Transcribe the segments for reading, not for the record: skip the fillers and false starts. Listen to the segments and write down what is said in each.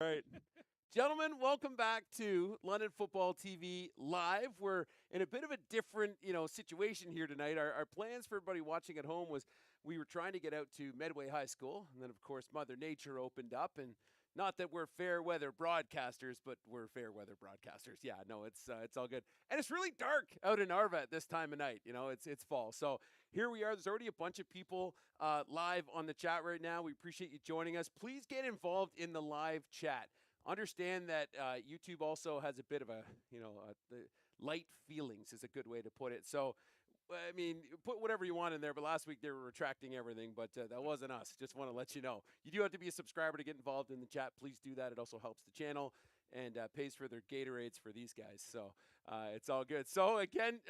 All right. Gentlemen, welcome back to London Football TV Live. We're in a bit of a different, situation here tonight. Our plans for everybody watching at home was we were trying to get out to Medway High School, and then of course Mother Nature opened up, and not that we're fair weather broadcasters, but we're fair weather broadcasters. Yeah, no, it's all good, and it's really dark out in Arva at this time of night. It's fall, so here we are. There's already a bunch of people live on the chat right now. We appreciate you joining us. Please get involved in the live chat. Understand that YouTube also has a bit of the light feelings is a good way to put it. So, I mean, put whatever you want in there, but last week they were retracting everything, but that wasn't us. Just want to let you know. You do have to be a subscriber to get involved in the chat. Please do that. It also helps the channel and pays for their Gatorades for these guys. So, it's all good. So, again,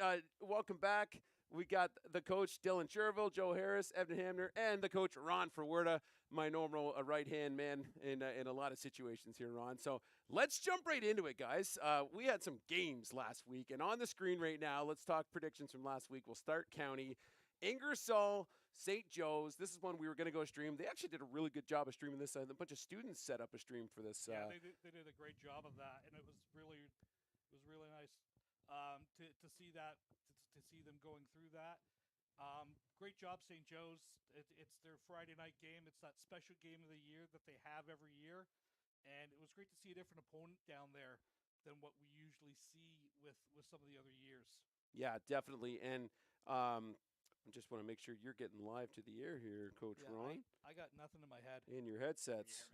welcome back. We got the coach, Dylan Sherville, Joe Harris, Evan Hamner, and the coach, Ron Ferwerda, my normal right-hand man in a lot of situations here, Ron. So let's jump right into it, guys. We had some games last week, and on the screen right now, let's talk predictions from last week. We'll start county. Ingersoll, St. Joe's. This is one we were going to go stream. They actually did a really good job of streaming this. A bunch of students set up a stream for this. Yeah, they did a great job of that, and it was really nice to see that to see them going through that. Great job, St. Joe's. It's their Friday night game. It's that special game of the year that they have every year, and it was great to see a different opponent down there than what we usually see with some of the other years. Yeah, definitely. And I just want to make sure you're getting live to the air here, Coach Ron. I got nothing in my head. In your headsets.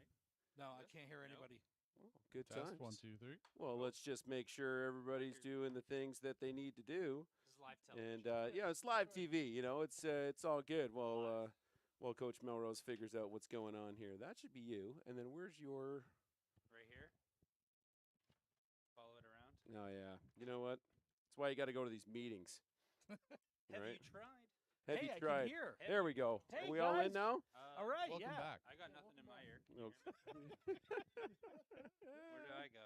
No, I can't hear anybody. Oh, good Test, times. 1, 2, 3. Well, let's just make sure everybody's doing the things that they need to do. This is live television. And it's live TV. It's all good. Well, while Coach Melrose figures out what's going on here, that should be you. And then where's your? Right here. Follow it around. Oh yeah. You know what? That's why you got to go to these meetings. Have right? you tried? Have Hey, you I tried? can hear. There we go. Hey, Are we all in guys. now? All right, Welcome yeah. back. I got nothing in my ear. Okay. Where do I go?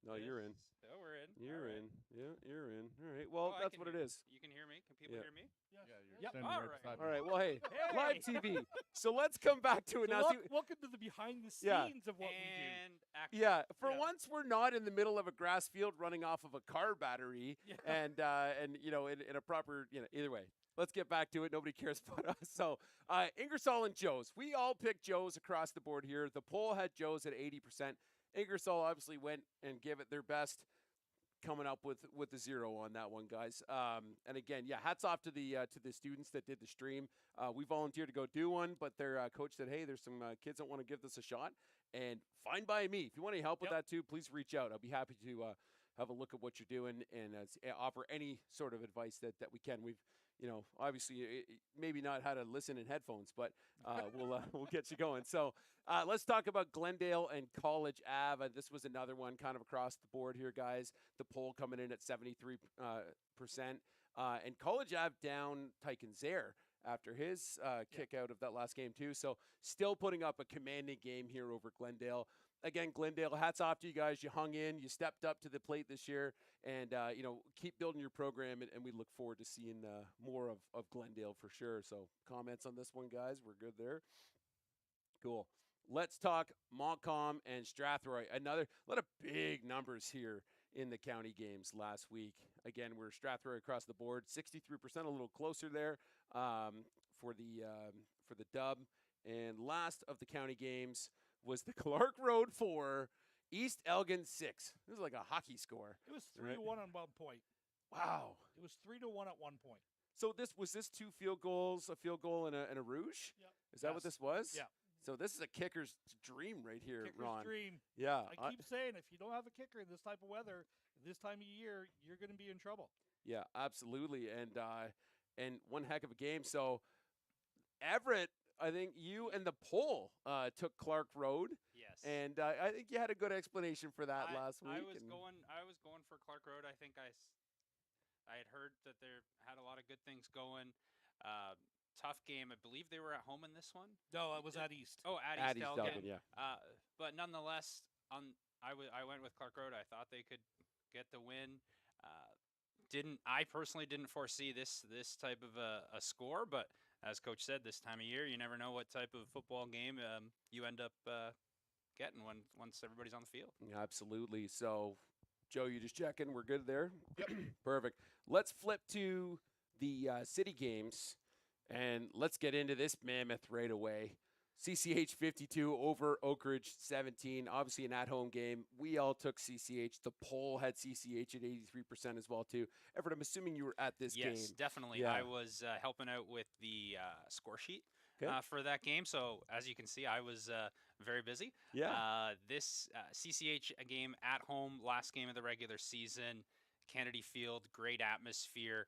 No, you're in. Oh, we're in. You're All right. in. Yeah, you're in. All right. Well, Oh, I that's can what it hear- is. You can hear me? Can people Yeah. hear me? Yeah, you're Yep. standing All right right. beside All me. right. Well, hey, Hey. live TV. So let's come back to it So now. See- welcome to the behind the scenes Yeah. of what And action. Yeah, for Yeah. once we're not in the middle of a grass field running off of a car battery, Yeah. and in a proper either way. Let's get back to it. Nobody cares about us. So Ingersoll and Joe's. We all picked Joe's across the board here. The poll had Joe's at 80%. Ingersoll obviously went and gave it their best, coming up with the 0 on that one, guys. And again, yeah, hats off to the students that did the stream. We volunteered to go do one, but their coach said, hey, there's some kids that want to give this a shot, and fine by me. If you want any help with Yep. that too, please reach out. I'll be happy to have a look at what you're doing and offer any sort of advice that we can. We've obviously maybe not how to listen in headphones, but we'll get you going. So let's talk about Glendale and College Ave. This was another one kind of across the board here, guys. The poll coming in at 73%. And College Ave down Tyken Zaire after his kick out of that last game too. So still putting up a commanding game here over Glendale. Again, Glendale, hats off to you guys. You hung in. You stepped up to the plate this year. And, keep building your program. And we look forward to seeing more of Glendale for sure. So comments on this one, guys? We're good there. Cool. Let's talk Montcalm and Strathroy. A lot of big numbers here in the county games last week. Again, we're Strathroy across the board, 63%, a little closer there for the dub. And last of the county games was the Clark Road 4, East Elgin 6. This is like a hockey score. It was 3-1 on one point. Wow. It was 3-1 at one point. So was this 2 field goals, a field goal and a rouge? Yep. Is that what Yes. this was? Yeah. So this is a kicker's dream right here, Kicker's Ron. dream. Yeah. I keep saying, if you don't have a kicker in this type of weather, this time of year, you're going to be in trouble. Yeah, absolutely. And one heck of a game. So Everett, I think you and the poll took Clark Road. Yes. And I think you had a good explanation for that last week. I was going for Clark Road. I think I had heard that they had a lot of good things going. Tough game. I believe they were at home in this one. No, it was at East. Oh, at At East East Elgin. Elgin, yeah. But nonetheless, I went with Clark Road. I thought they could get the win. I personally didn't foresee this type of a score, but as Coach said, this time of year, you never know what type of football game you end up getting once everybody's on the field. Absolutely. So, Joe, you just checking? We're good there? Yep. Perfect. Let's flip to the city games, and let's get into this mammoth right away. CCH 52 over Oak Ridge 17. Obviously an at-home game. We all took CCH. The poll had CCH at 83% as well too. Everett, I'm assuming you were at this game. Yes, definitely. Yeah. I was helping out with the score sheet Okay. for that game. So as you can see, I was very busy. Yeah. This CCH game at home, last game of the regular season, Kennedy Field, great atmosphere.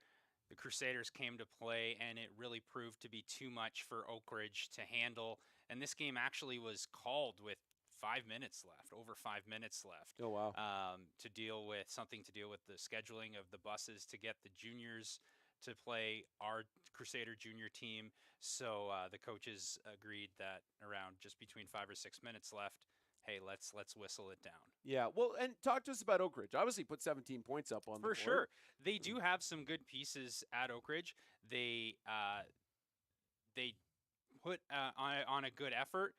The Crusaders came to play, and it really proved to be too much for Oak Ridge to handle. And this game actually was called with 5 minutes left, over 5 minutes left. Oh, wow. To deal with the scheduling of the buses to get the juniors to play our Crusader junior team. So the coaches agreed that around just between 5 or 6 minutes left, hey, let's whistle it down. Yeah, well, and talk to us about Oak Ridge. Obviously put 17 points up on the board. For sure. They do have some good pieces at Oak Ridge. They put on a good effort.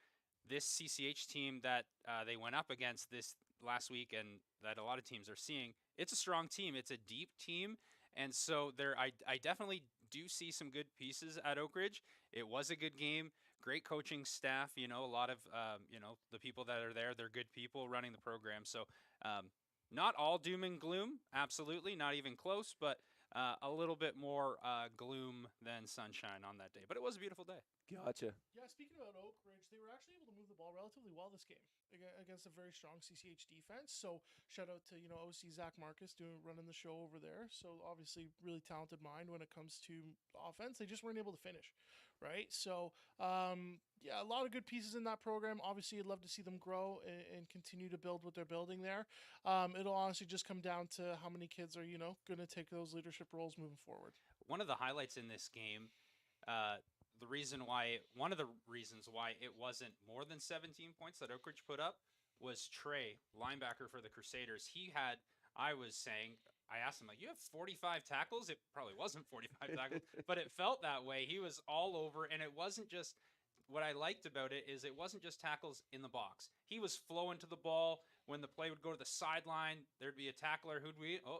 This CCH team that they went up against this last week, and that a lot of teams are seeing, it's a strong team. It's a deep team, and so I definitely do see some good pieces at Oak Ridge. It was a good game. Great coaching staff. A lot of the people that are there, they're good people running the program. So not all doom and gloom. Absolutely, not even close. But a little bit more gloom than sunshine on that day. But it was a beautiful day. Gotcha. Yeah, speaking about Oak Ridge, they were actually able to move the ball relatively well this game against a very strong CCH defense. So shout out to OC Zach Marcus running the show over there. So obviously really talented mind when it comes to offense. They just weren't able to finish, right? So yeah, a lot of good pieces in that program. Obviously, I'd love to see them grow and continue to build what they're building there. It'll honestly just come down to how many kids are going to take those leadership roles moving forward. One of the highlights in this game. One of the reasons why it wasn't more than 17 points that Oak Ridge put up was Trey, linebacker for the Crusaders. I asked him, you have 45 tackles? It probably wasn't 45 tackles, but it felt that way. He was all over, and it wasn't just, what I liked about it is it wasn't just tackles in the box. He was flowing to the ball. When the play would go to the sideline, there'd be a tackler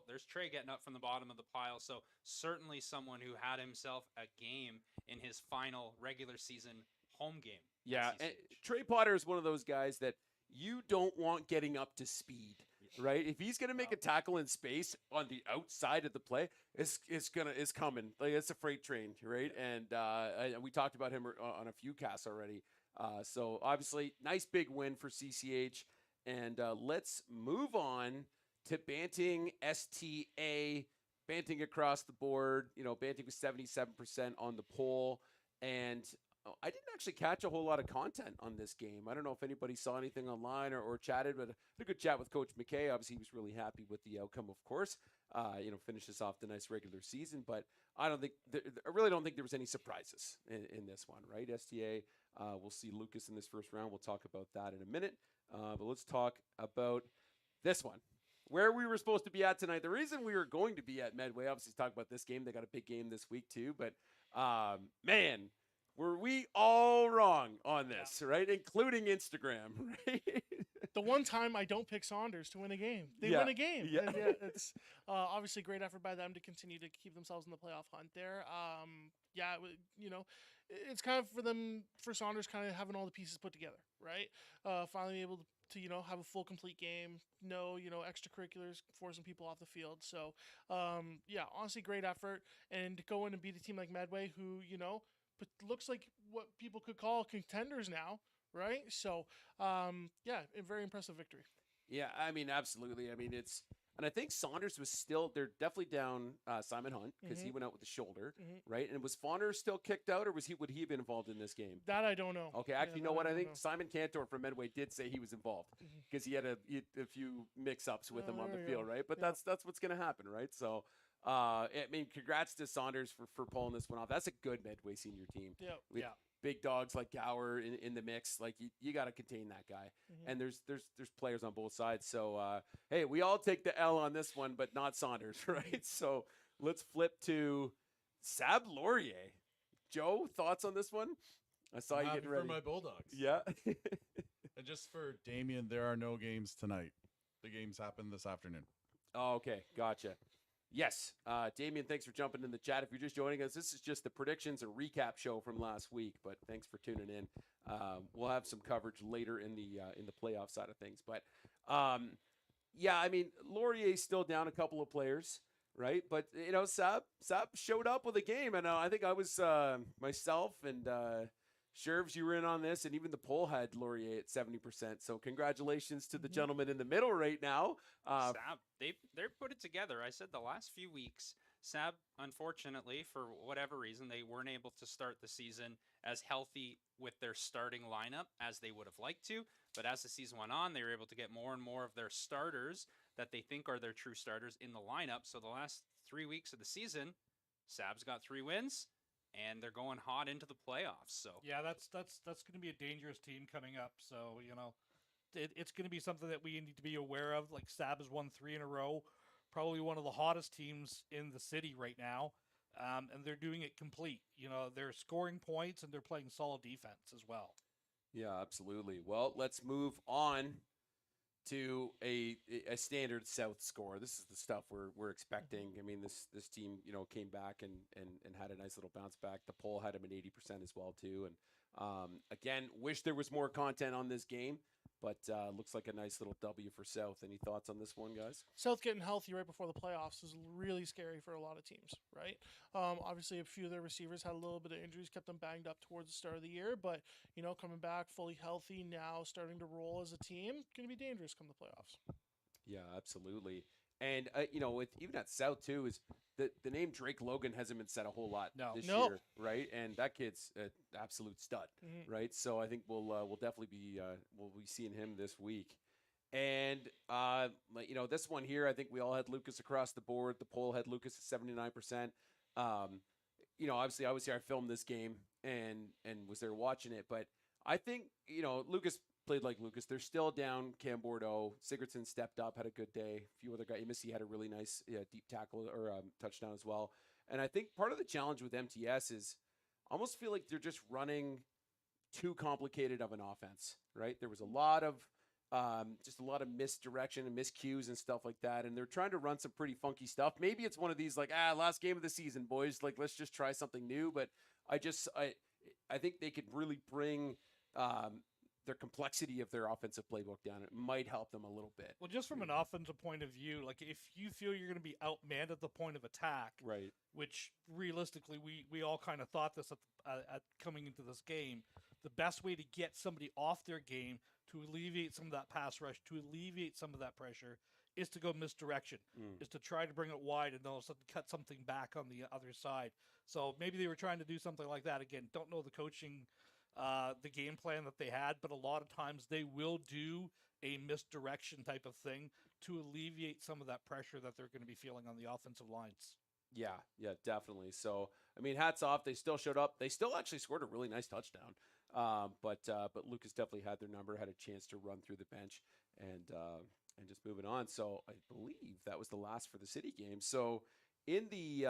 there's Trey getting up from the bottom of the pile. So certainly someone who had himself a game in his final regular season home game. Yeah, and Trey Potter is one of those guys that you don't want getting up to speed, right? If he's gonna make a tackle in space on the outside of the play, it's coming. Like it's a freight train, right? And we talked about him on a few casts already. So obviously, nice big win for CCH. And let's move on to Banting STA. Banting across the board. Banting was 77% on the poll. And I didn't actually catch a whole lot of content on this game. I don't know if anybody saw anything online or chatted, but I had a good chat with Coach McKay. Obviously, he was really happy with the outcome, of course. Finishes off the nice regular season. But I really don't think there was any surprises in this one, right? STA, we'll see Lucas in this first round. We'll talk about that in a minute. But let's talk about this one, where we were supposed to be at tonight. The reason we were going to be at Medway, obviously, talk about this game. They got a big game this week, too. But, man, were we all wrong on this, right? Including Instagram, right? The one time I don't pick Saunders to win a game. They win a game. Yeah. And it's obviously great effort by them to continue to keep themselves in the playoff hunt there. It's kind of for Saunders kind of having all the pieces put together, right? Finally able to have a full complete game, no extracurriculars forcing people off the field. So honestly great effort, and to go in and beat a team like Medway who but looks like what people could call contenders now, right? So a very impressive victory. Yeah, I mean, absolutely. I mean, and I think Saunders they're definitely down Simon Hunt because he went out with the shoulder, right? And was Fauner still kicked out, or would he have been involved in this game? That I don't know. Okay, actually, you know what? I think Simon Cantor from Medway did say he was involved because he had a few mix-ups with him on the field, right? But that's what's going to happen, right? So, I mean, congrats to Saunders for pulling this one off. That's a good Medway senior team. With big dogs like Gower in the mix. Like you got to contain that guy. And there's players on both sides. So hey, we all take the L on this one, but not Saunders, right? So let's flip to Sab Laurier. Joe, thoughts on this one? I saw I'm you happy getting for ready. my Bulldogs. Yeah. And just for Damien, there are no games tonight. The games happen this afternoon. Oh, okay, gotcha. Yes, Damien, thanks for jumping in the chat. If you're just joining us, this is just the predictions and recap show from last week. But thanks for tuning in. We'll have some coverage later in the playoff side of things. But yeah, I mean, Laurier's still down a couple of players, right? But Sab showed up with a game, and I think I was myself and Shervs, you were in on this, and even the poll had Laurier at 70%. So congratulations to the gentleman in the middle right now. Sab, they're put it together. I said the last few weeks, Sab, unfortunately, for whatever reason, they weren't able to start the season as healthy with their starting lineup as they would have liked to. But as the season went on, they were able to get more and more of their starters that they think are their true starters in the lineup. So the last 3 weeks of the season, Sab's got 3 wins, and they're going hot into the playoffs. So Yeah, that's going to be a dangerous team coming up. So it's going to be something that we need to be aware of. Like Sab has won 3 in a row, probably one of the hottest teams in the city right now, and they're doing it complete. They're scoring points and they're playing solid defense as well. Yeah, absolutely. Well, let's move on to a standard South score. This is the stuff we're expecting. I mean, this team, came back and had a nice little bounce back. The poll had them at 80% as well too. And again, wish there was more content on this game, but looks like a nice little W for South. Any thoughts on this one, guys? South getting healthy right before the playoffs is really scary for a lot of teams, right? Obviously, a few of their receivers had a little bit of injuries, kept them banged up towards the start of the year, but coming back fully healthy now, starting to roll as a team, going to be dangerous come the playoffs. Yeah, absolutely. And with even at South too, is the name Drake Logan hasn't been said a whole lot this year, right? And that kid's an absolute stud, right? So I think we'll definitely be seeing him this week. And this one here, I think we all had Lucas across the board. The poll had Lucas at 79%. Obviously I was here. I filmed this game and was there watching it, but I think Lucas played like Lucas. They're still down Cam Bordeaux. Sigurdsson stepped up, had a good day. A few other guys. Missy had a really nice deep tackle or touchdown as well. And I think part of the challenge with MTS is I almost feel like they're just running too complicated of an offense, right? There was a lot of misdirection and miscues and stuff like that. And they're trying to run some pretty funky stuff. Maybe it's one of these last game of the season, boys. Like, let's just try something new. But I think they could really bring their complexity of their offensive playbook down. It might help them a little bit. Well, just from an offensive point of view, like if you feel you're going to be outmanned at the point of attack, right? Which realistically we all kind of thought this at coming into this game, the best way to get somebody off their game, to alleviate some of that pass rush, to alleviate some of that pressure, is to go misdirection, is to try to bring it wide and all of a sudden cut something back on the other side. So maybe they were trying to do something like that. Again, don't know the coaching, the game plan that they had, but a lot of times they will do a misdirection type of thing to alleviate some of that pressure that they're going to be feeling on the offensive lines. Yeah, definitely. So, I mean, hats off. They still showed up. They still actually scored a really nice touchdown. But Lucas definitely had their number, had a chance to run through the bench and just moving on. So I believe that was the last for the city game. So in the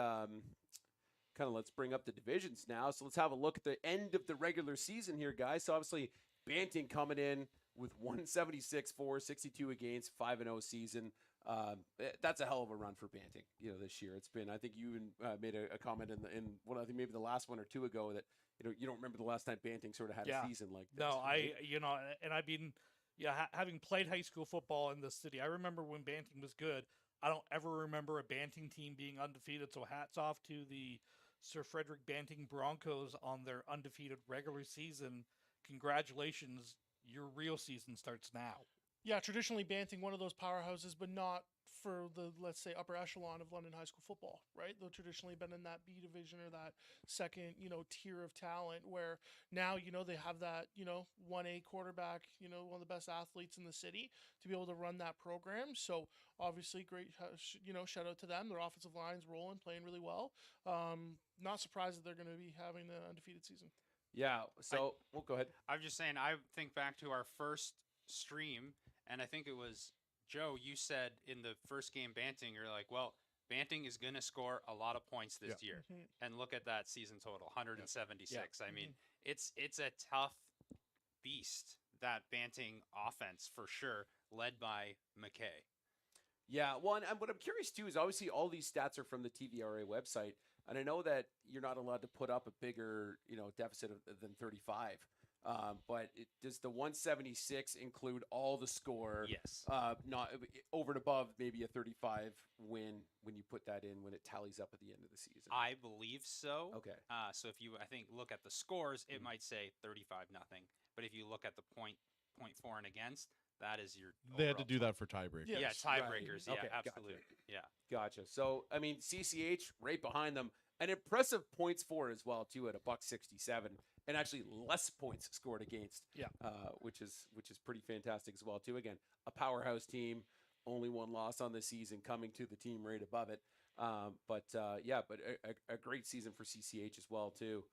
let's bring up the divisions now. So let's have a look at the end of the regular season here, guys. So obviously Banting coming in with 176 for 62 against 5-0 season. That's a hell of a run for Banting, this year. It's been, I think you even made a comment in one, I think maybe the last one or two ago that, you don't remember the last time Banting sort of had a season like this. No, right? and I've been, having played high school football in this city, I remember when Banting was good. I don't ever remember a Banting team being undefeated. So hats off to the Sir Frederick Banting Broncos on their undefeated regular season. Congratulations. Your real season starts now. Yeah, traditionally Banting, one of those powerhouses, but not for the, let's say, upper echelon of London high school football, right? They've traditionally been in that B division or that second, tier of talent where now, they have that, 1A quarterback, one of the best athletes in the city to be able to run that program. So obviously great, shout out to them. Their offensive line's rolling, playing really well. Not surprised that they're going to be having the undefeated season. Yeah. So go ahead. I'm just saying, I think back to our first stream, and I think it was Joe, you said in the first game Banting, you're like, well, Banting is going to score a lot of points this Yeah. year. Mhm. And look at that season total, 176. I mean, Mm-hmm. it's a tough beast, that Banting offense for sure, led by McKay. Yeah, well, and what I'm curious too is obviously all these stats are from the TVRA website, and I know that you're not allowed to put up a bigger, deficit than 35. But does the 176 include all the score? Yes. Not over and above maybe a 35 win when you put that in when it tallies up at the end of the season. I believe so. Okay. So if you, I think, look at the scores, it Mhm. might say 35-0. But if you look at the point for and against, that is your. They had to overall do total. that for tiebreakers. Yeah. Yeah, Yes. tiebreakers. Right. Yeah, Okay, gotcha. absolutely. Yeah. Gotcha. So I mean, CCH right behind them, an impressive points for as well too at a $1.67, and actually less points scored against. Yeah. Which is pretty fantastic as well too. Again, a powerhouse team, only one loss on the season, coming to the team right above it. But a great season for CCH as well too.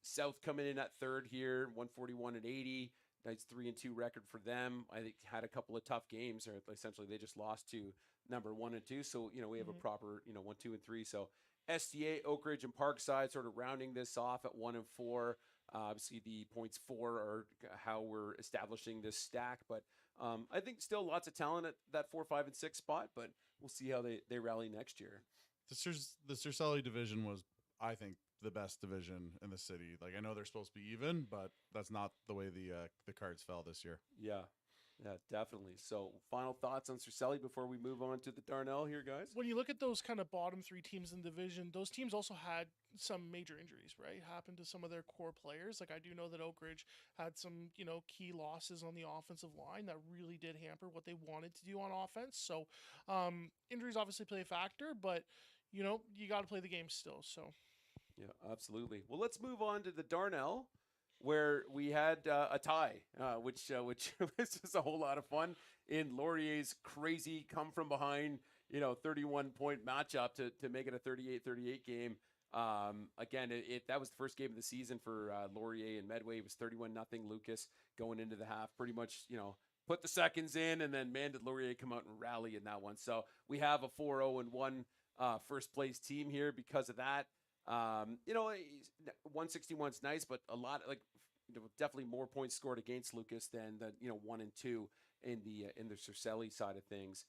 South coming in at third here, 141-80. Nice 3-2 record for them. I think had a couple of tough games, or essentially they just lost to number 1 and 2. So we have a Mhm. proper 1, 2, and 3. So SDA, Oak Ridge, and Parkside sort of rounding this off at 1 and 4. Obviously the points 4 are how we're establishing this stack, but I think still lots of talent at that 4, 5, and 6 spot. But we'll see how they rally next year. The Cercelli division was, I think, the best division in the city. Like, I know they're supposed to be even, but that's not the way the cards fell this year. Yeah, definitely. So final thoughts on Cercelli before we move on to the Darnell here, guys. When you look at those kind of bottom 3 teams in the division, those teams also had some major injuries, right? Happened to some of their core players. Like I do know that Oak Ridge had some, key losses on the offensive line that really did hamper what they wanted to do on offense. So injuries obviously play a factor, but you got to play the game still. So Yeah, absolutely. Well, let's move on to the Darnell, where we had a tie, which was just a whole lot of fun in Laurier's crazy come from behind, 31-point matchup to make it a 38-38 game. Again, that was the first game of the season for Laurier and Medway. It was 31-0 Lucas going into the half. Pretty much, put the seconds in, and then man, did Laurier come out and rally in that one. So we have a 4-0-1 first place team here because of that. 161 is nice, but a lot definitely more points scored against Lucas than the 1 and 2 in the Cercelli side of things.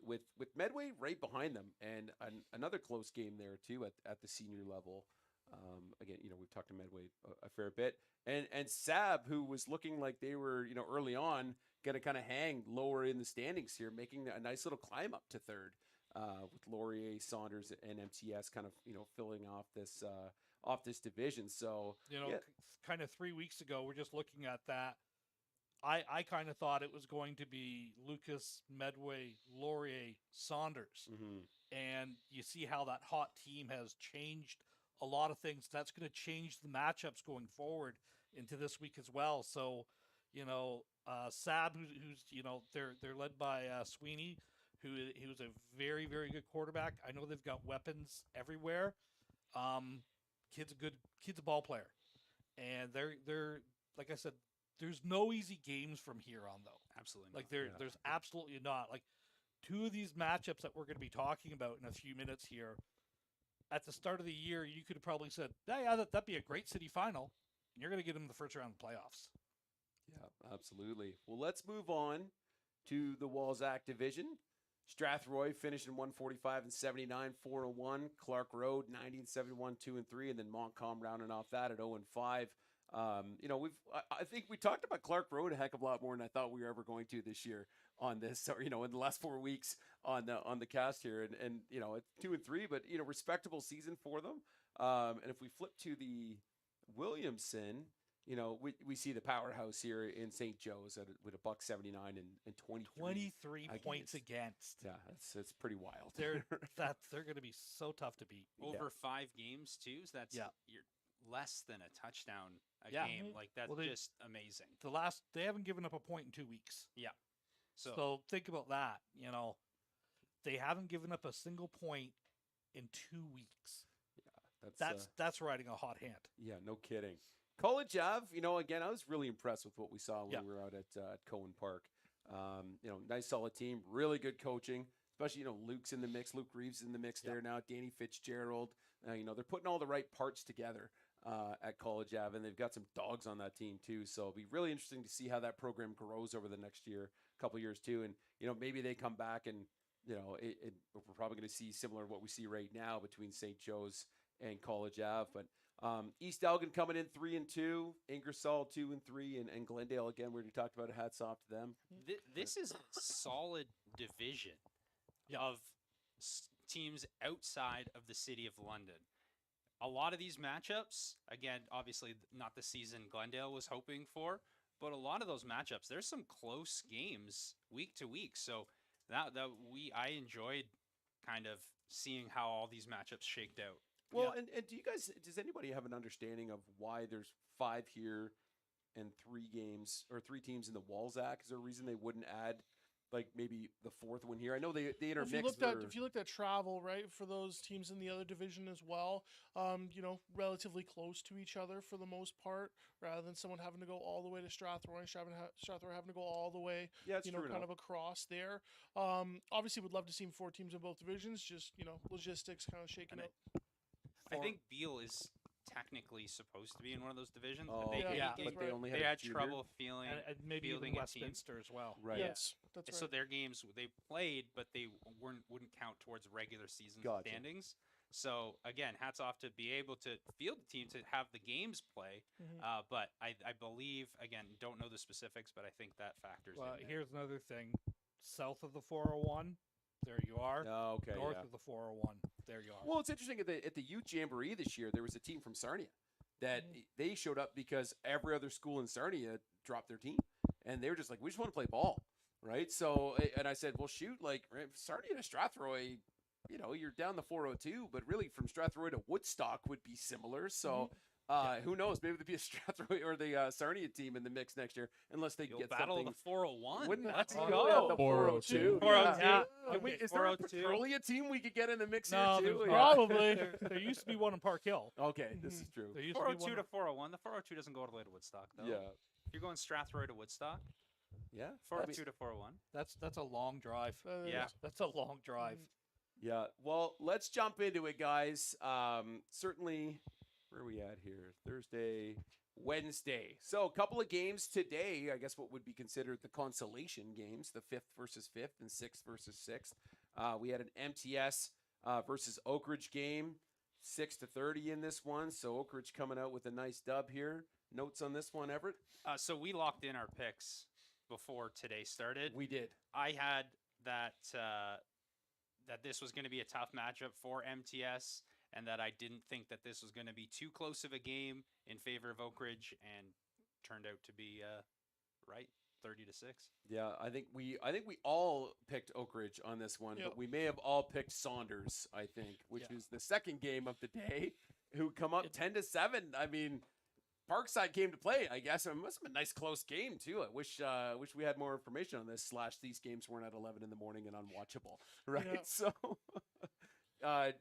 With Medway right behind them, and another close game there too at the senior level. Again, we've talked to Medway a fair bit, and Sab, who was looking like they were early on going to kind of hang lower in the standings here, making a nice little climb up to third. With Laurier, Saunders, and MTS kind of filling off this division. So yeah. Kind of 3 weeks ago, we're just looking at that. I kind of thought it was going to be Lucas, Medway, Laurier, Saunders, and you see how that hot team has changed a lot of things. That's going to change the matchups going forward into this week as well. So, Sab, who's they're led by Sweeney, who's a very, very good quarterback. I know they've got weapons everywhere. Kid's a ball player, and they're like I said, there's no easy games from here on though. Absolutely. Like not. there's absolutely not. Like 2 of these matchups that we're going to be talking about in a few minutes here. At the start of the year, you could have probably said, yeah, that'd be a great city final. And you're going to get them in the first round of the playoffs. Yeah, absolutely. Well, let's move on to the Walzac division. Strathroy finishing 145-79, 4-1. Clark Road 90-71, 2-3, and then Montcalm rounding off that at 0-5. I think we talked about Clark Road a heck of a lot more than I thought we were ever going to this year on this, or in the last 4 weeks on the cast here, and it's 2-3, but respectable season for them. And if we flip to the Williamson, we see the powerhouse here in St. Joe's with a $1.79 and 23 points against. Yeah, it's pretty wild. They're going to be so tough to beat. Over 5 games too. So that's you're less than a touchdown a game. Like that's just amazing. They haven't given up a point in 2 weeks. Yeah. So think about that. They haven't given up a single point in 2 weeks. Yeah, that's riding a hot hand. Yeah, no kidding. College Ave, again, I was really impressed with what we saw when we were out at Cohen Park. Nice solid team, really good coaching. especially, Luke's in the mix. Luke Reeves is in the mix there now. Danny Fitzgerald. They're putting all the right parts together at College Ave, and they've got some dogs on that team too. So it'll be really interesting to see how that program grows over the next couple years too. And maybe they come back and we're probably going to see similar to what we see right now between St. Joe's and College Ave. But East Elgin coming in 3-2, Ingersoll 2-3, and Glendale again. We already talked about it. Hats off to them. This is a solid division of teams outside of the city of London. A lot of these matchups, again, obviously not the season Glendale was hoping for, but a lot of those matchups, there's some close games week to week. So I enjoyed kind of seeing how all these matchups shaked out. Well, and does anybody have an understanding of why there's 5 here and 3 games or 3 teams in the Walzak? Is there a reason they wouldn't add like maybe the 4th one here? I know they intermixed. If you looked at travel, right, for those teams in the other division as well, relatively close to each other for the most part, rather than someone having to go all the way to Strathroy and Strathroy having to go all the way, kind of across there. Obviously, would love to see 4 teams in both divisions. Just logistics kind of shaking up. I think Beale is technically supposed to be in one of those divisions, Oh, but they, but they only they had had a few trouble feeling and maybe even fielding a team. Westminster as well. Right. Yes, that's right. So their games they played, but they wouldn't count towards regular season Gotcha. standings. So again, hats off to be able to field the team to have the games play. But I believe, again, don't know the specifics, but I think that factors Well, in there. here's another thing: south of the 401, there you are. Oh, okay. North yeah. of the 401, there you are. Well, it's interesting at the youth jamboree this year. There was a team from Sarnia that they showed up because every other school in Sarnia dropped their team, and they were just like, "We just want to play ball." Right. So, and I said, well, shoot, like Sarnia to Strathroy, you're down the 402, but really from Strathroy to Woodstock would be similar. So, who knows? Maybe there'd be a Strathroy or the Sarnia team in the mix next year, unless they You'll get battle something. the 401. Wouldn't that Let's be go. cool? Yeah, the 402. 402. Yeah. Is there a Petrolia team we could get in the mix No, here too? there's Yeah. Probably. there used to be one in Park Hill. Okay, this is true. There used to be 402 one. to 401. The 402 doesn't go all the way to Woodstock, though. Yeah. If you're going Strathroy to Woodstock, Yeah. 402 to 401. That's a long drive. Yeah. That's a long drive. Yeah. Well, let's jump into it, guys. Certainly, where are we at here? Thursday, Wednesday. So a couple of games today. I guess what would be considered the consolation games, the 5th versus 5th and 6th versus 6th. We had an MTS versus Oak Ridge game, 6-30 in this one. So Oak Ridge coming out with a nice dub here. Notes on this one, Everett? So we locked in our picks before today started. We did. I had that this was going to be a tough matchup for MTS, and that I didn't think that this was going to be too close of a game in favor of Oak Ridge, and turned out to be right, 30-6. Yeah, I think we all picked Oak Ridge on this one, Yep. but we may have all picked Saunders, I think, which was the second game of the day, who come up 10-7. I mean, Parkside came to play, I guess. It must have been a nice close game too. I wish we had more information on this. / these games weren't at 11 in the morning and unwatchable, right? Yeah. So,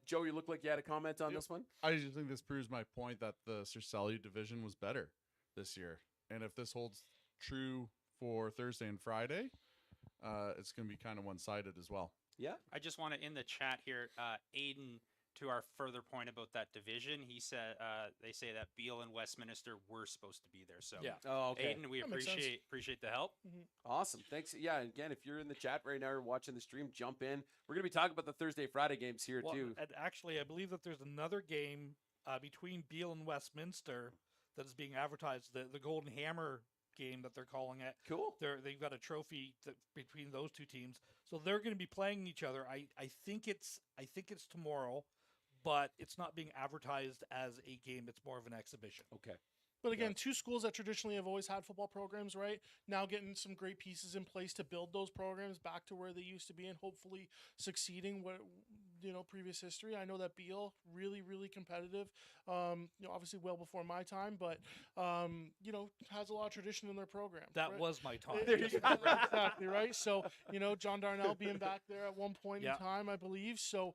Joe, you look like you had a comment on this one. I just think this proves my point that the Cercelli division was better this year. And if this holds true for Thursday and Friday, it's going to be kind of one-sided as well. Yeah. I just want to, in the chat here, Aiden, to our further point about that division, he said they say that Beale and Westminster were supposed to be there. So, Oh, okay. Aiden, we That makes sense. appreciate the help. Awesome. Thanks. Yeah. Again, if you're in the chat right now or watching the stream, jump in. We're going to be talking about the Thursday, Friday games here Well, too. and actually, I believe that there's another game between Beale and Westminster that is being advertised. The Golden Hammer game that they're calling it. Cool. They've got a trophy between those two teams, so they're going to be playing each other. I think it's tomorrow, but it's not being advertised as a game. It's more of an exhibition. Okay. But again, two schools that traditionally have always had football programs, right? Now getting some great pieces in place to build those programs back to where they used to be, and hopefully succeeding. What previous history. I know that Beale really competitive. Obviously well before my time, but has a lot of tradition in their program. That right? was my time. There you go. Exactly right. So John Darnell being back there at one point in time, I believe. So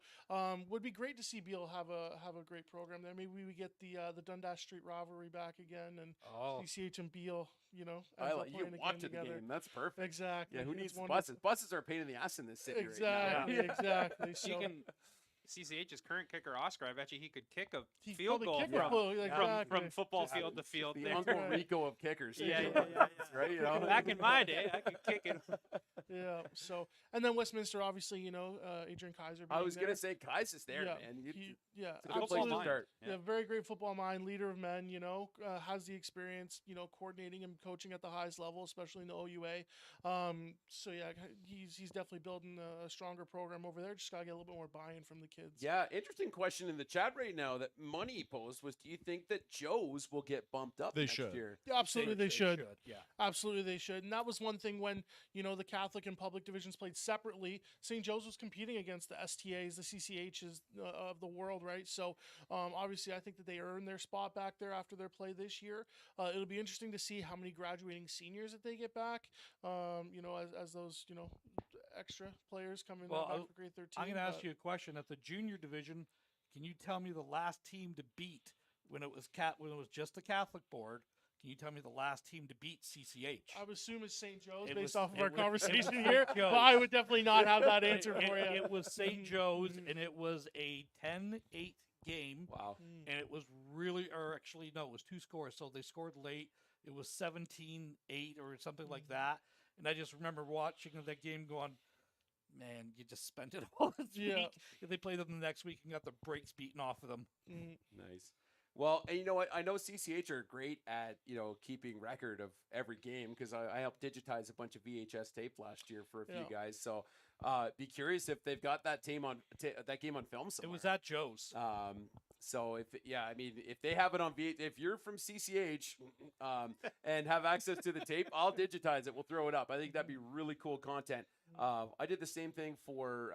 would be great to see Beale have a great program there. Maybe we get the Dundas Street rivalry back again, and Oh, CCH and Beale ends up You playing can a walk game to the together. game. That's perfect. Exactly. Yeah, who It's needs the wonderful. buses? Buses are a pain in the ass in this city right Exactly, now. exactly. So You can CCH's current kicker Oscar. I bet you he could kick a he field probably goal kick Yeah. a foot, from exactly. football Just- field to field. The there. Uncle Right. Rico of kickers. Yeah, yeah, yeah, Right? You know? Back in my day, I could kick it. Yeah. So and then Westminster, obviously, Adrian Kaiser. I being was there. gonna say Kais is there, yeah, man. yeah, It's a good place to absolutely. start. Yeah, very great football mind, leader of men. Has the experience. Coordinating and coaching at the highest level, especially in the OUA. So yeah, he's definitely building a stronger program over there. Just gotta get a little bit more buy-in from the kids. Yeah, interesting question in the chat right now that Money posed was, do you think that Joe's will get bumped up They next should. year? Yeah, absolutely, they should. Yeah. Absolutely, they should. And that was one thing when, the Catholic and public divisions played separately. St. Joe's was competing against the STAs, the CCHs of the world, right? So, obviously, I think that they earned their spot back there after their play this year. It'll be interesting to see how many graduating seniors that they get back, as those, extra players come in Well, back for grade 13. I'm going to ask but- you a question. At the junior division, can you tell me the last team to beat when it was just the Catholic board? Can you tell me the last team to beat CCH? I would assume it's St. Joe's It based was- off of it our was- conversation St. here, Joe's. but I would definitely not have that answer for you. It was St. Joe's, and it was a 10-8 game. Wow. And it was really, or actually, no, it was 2 scores. So they scored late. It was 17-8 or something like that. And I just remember watching that game going, man, you just spent it all this Yeah. week. If they played them the next week and got the brakes beaten off of them. Nice. Well, and you know what? I know CCH are great at, keeping record of every game because I helped digitize a bunch of VHS tape last year for a few Yeah. guys. So be curious if they've got that game on film somewhere. It was at Joe's. So if they have it on if you're from CCH and have access to the tape, I'll digitize it. We'll throw it up. I think that'd be really cool content. I did the same thing for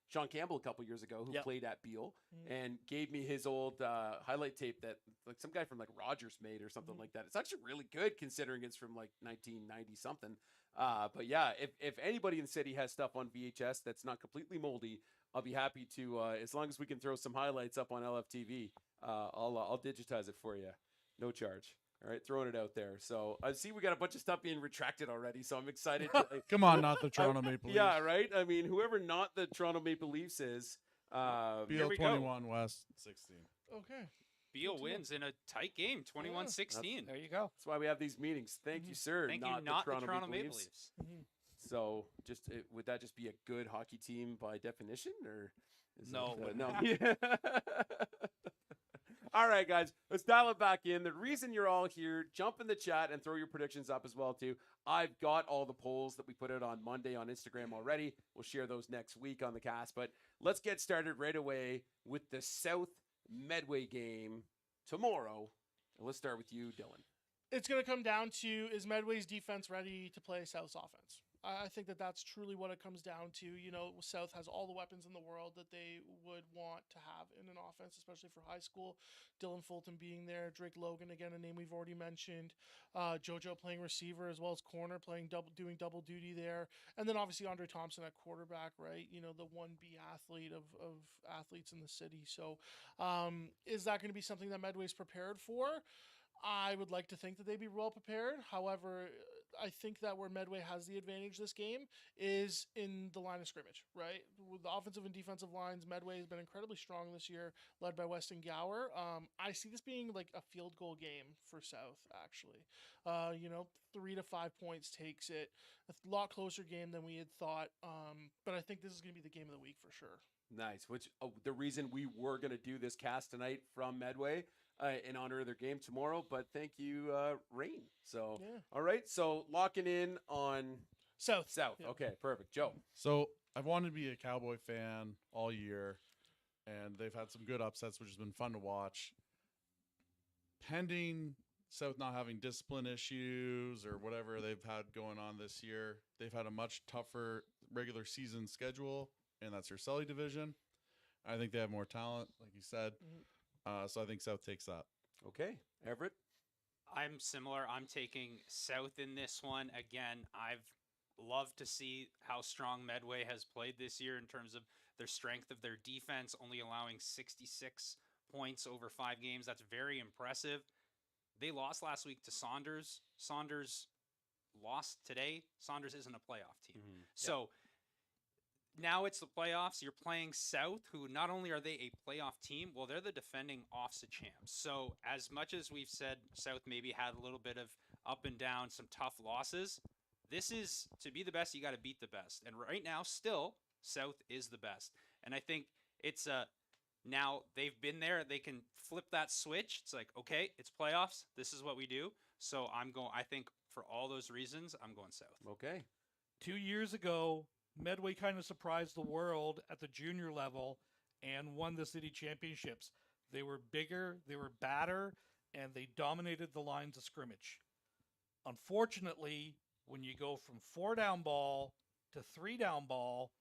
Sean Campbell a couple years ago, who Yep. played at Beale, and gave me his old highlight tape that like some guy from like Rogers made or something like that. It's actually really good considering it's from like 1990 something. But yeah, if anybody in the city has stuff on VHS that's not completely moldy, I'll be happy to, as long as we can throw some highlights up on LFTV, I'll digitize it for you, no charge. All right, throwing it out there. So I see we got a bunch of stuff being retracted already, so I'm excited. Come on, not the Toronto Maple Leafs. Yeah, right. I mean, whoever not the Toronto Maple Leafs is, Here Beal we go. 21 West 16. Okay. Beal wins in a tight game, 21-16. There you go. that's why we have these meetings. Thank you, sir. Thank you, not the Toronto Maple Leafs. So, would that just be a good hockey team by definition, or is No, it, it no? All right, guys, let's dial it back in. The reason you're all here, jump in the chat and throw your predictions up as well too. I've got all the polls that we put out on Monday on Instagram already. We'll share those next week on the cast, but let's get started right away with the South Medway game tomorrow. And let's start with you, Dylan. It's going to come down to, is Medway's defense ready to play South's offense? I think that that's truly what it comes down to. South has all the weapons in the world that they would want to have in an offense, especially for high school. Dylan Fulton being there, Drake Logan, again, a name we've already mentioned. JoJo playing receiver as well as corner, doing double duty there. And then obviously Andre Thompson at quarterback, right? The 1B athlete of athletes in the city. So is that going to be something that Medway's prepared for? I would like to think that they'd be well prepared. However, I think that where Medway has the advantage this game is in the line of scrimmage, right? With the offensive and defensive lines, Medway has been incredibly strong this year, led by Weston Gower. I see this being like a field goal game for South, actually. 3 to 5 points takes it. A lot closer game than we had thought. But I think this is going to be the game of the week for sure. Nice. Which the reason we were going to do this cast tonight from Medway in honor of their game tomorrow. But thank you, Rain. So, Yeah. all right. So locking in on South. South. Yeah. Okay, perfect. Joe. So I've wanted to be a Cowboy fan all year, and they've had some good upsets, which has been fun to watch. Pending South not having discipline issues or whatever they've had going on this year, they've had a much tougher regular season schedule, and that's their Sully division. I think they have more talent, like you said. So I think South takes that. Okay, Everett. I'm similar. I'm taking South in this one. Again, I've loved to see how strong Medway has played this year in terms of their strength of their defense, only allowing 66 points over 5 games. That's very impressive. they lost last week to Saunders. Saunders lost today. Saunders isn't a playoff team. So now it's the playoffs. You're playing South, who not only are they a playoff team, well, they're the defending OFSA champs. So as much as we've said South maybe had a little bit of up and down, some tough losses, this is, to be the best, you got to beat the best. And right now, still, South is the best. And I think it's now they've been there. They can flip that switch. It's like, okay, it's playoffs. This is what we do. So I think for all those reasons, I'm going South. Okay. 2 years ago, Medway kind of surprised the world at the junior level and won the city championships. They were bigger, they were badder, and they dominated the lines of scrimmage. Unfortunately, when you go from 4-down ball to 3-down ball,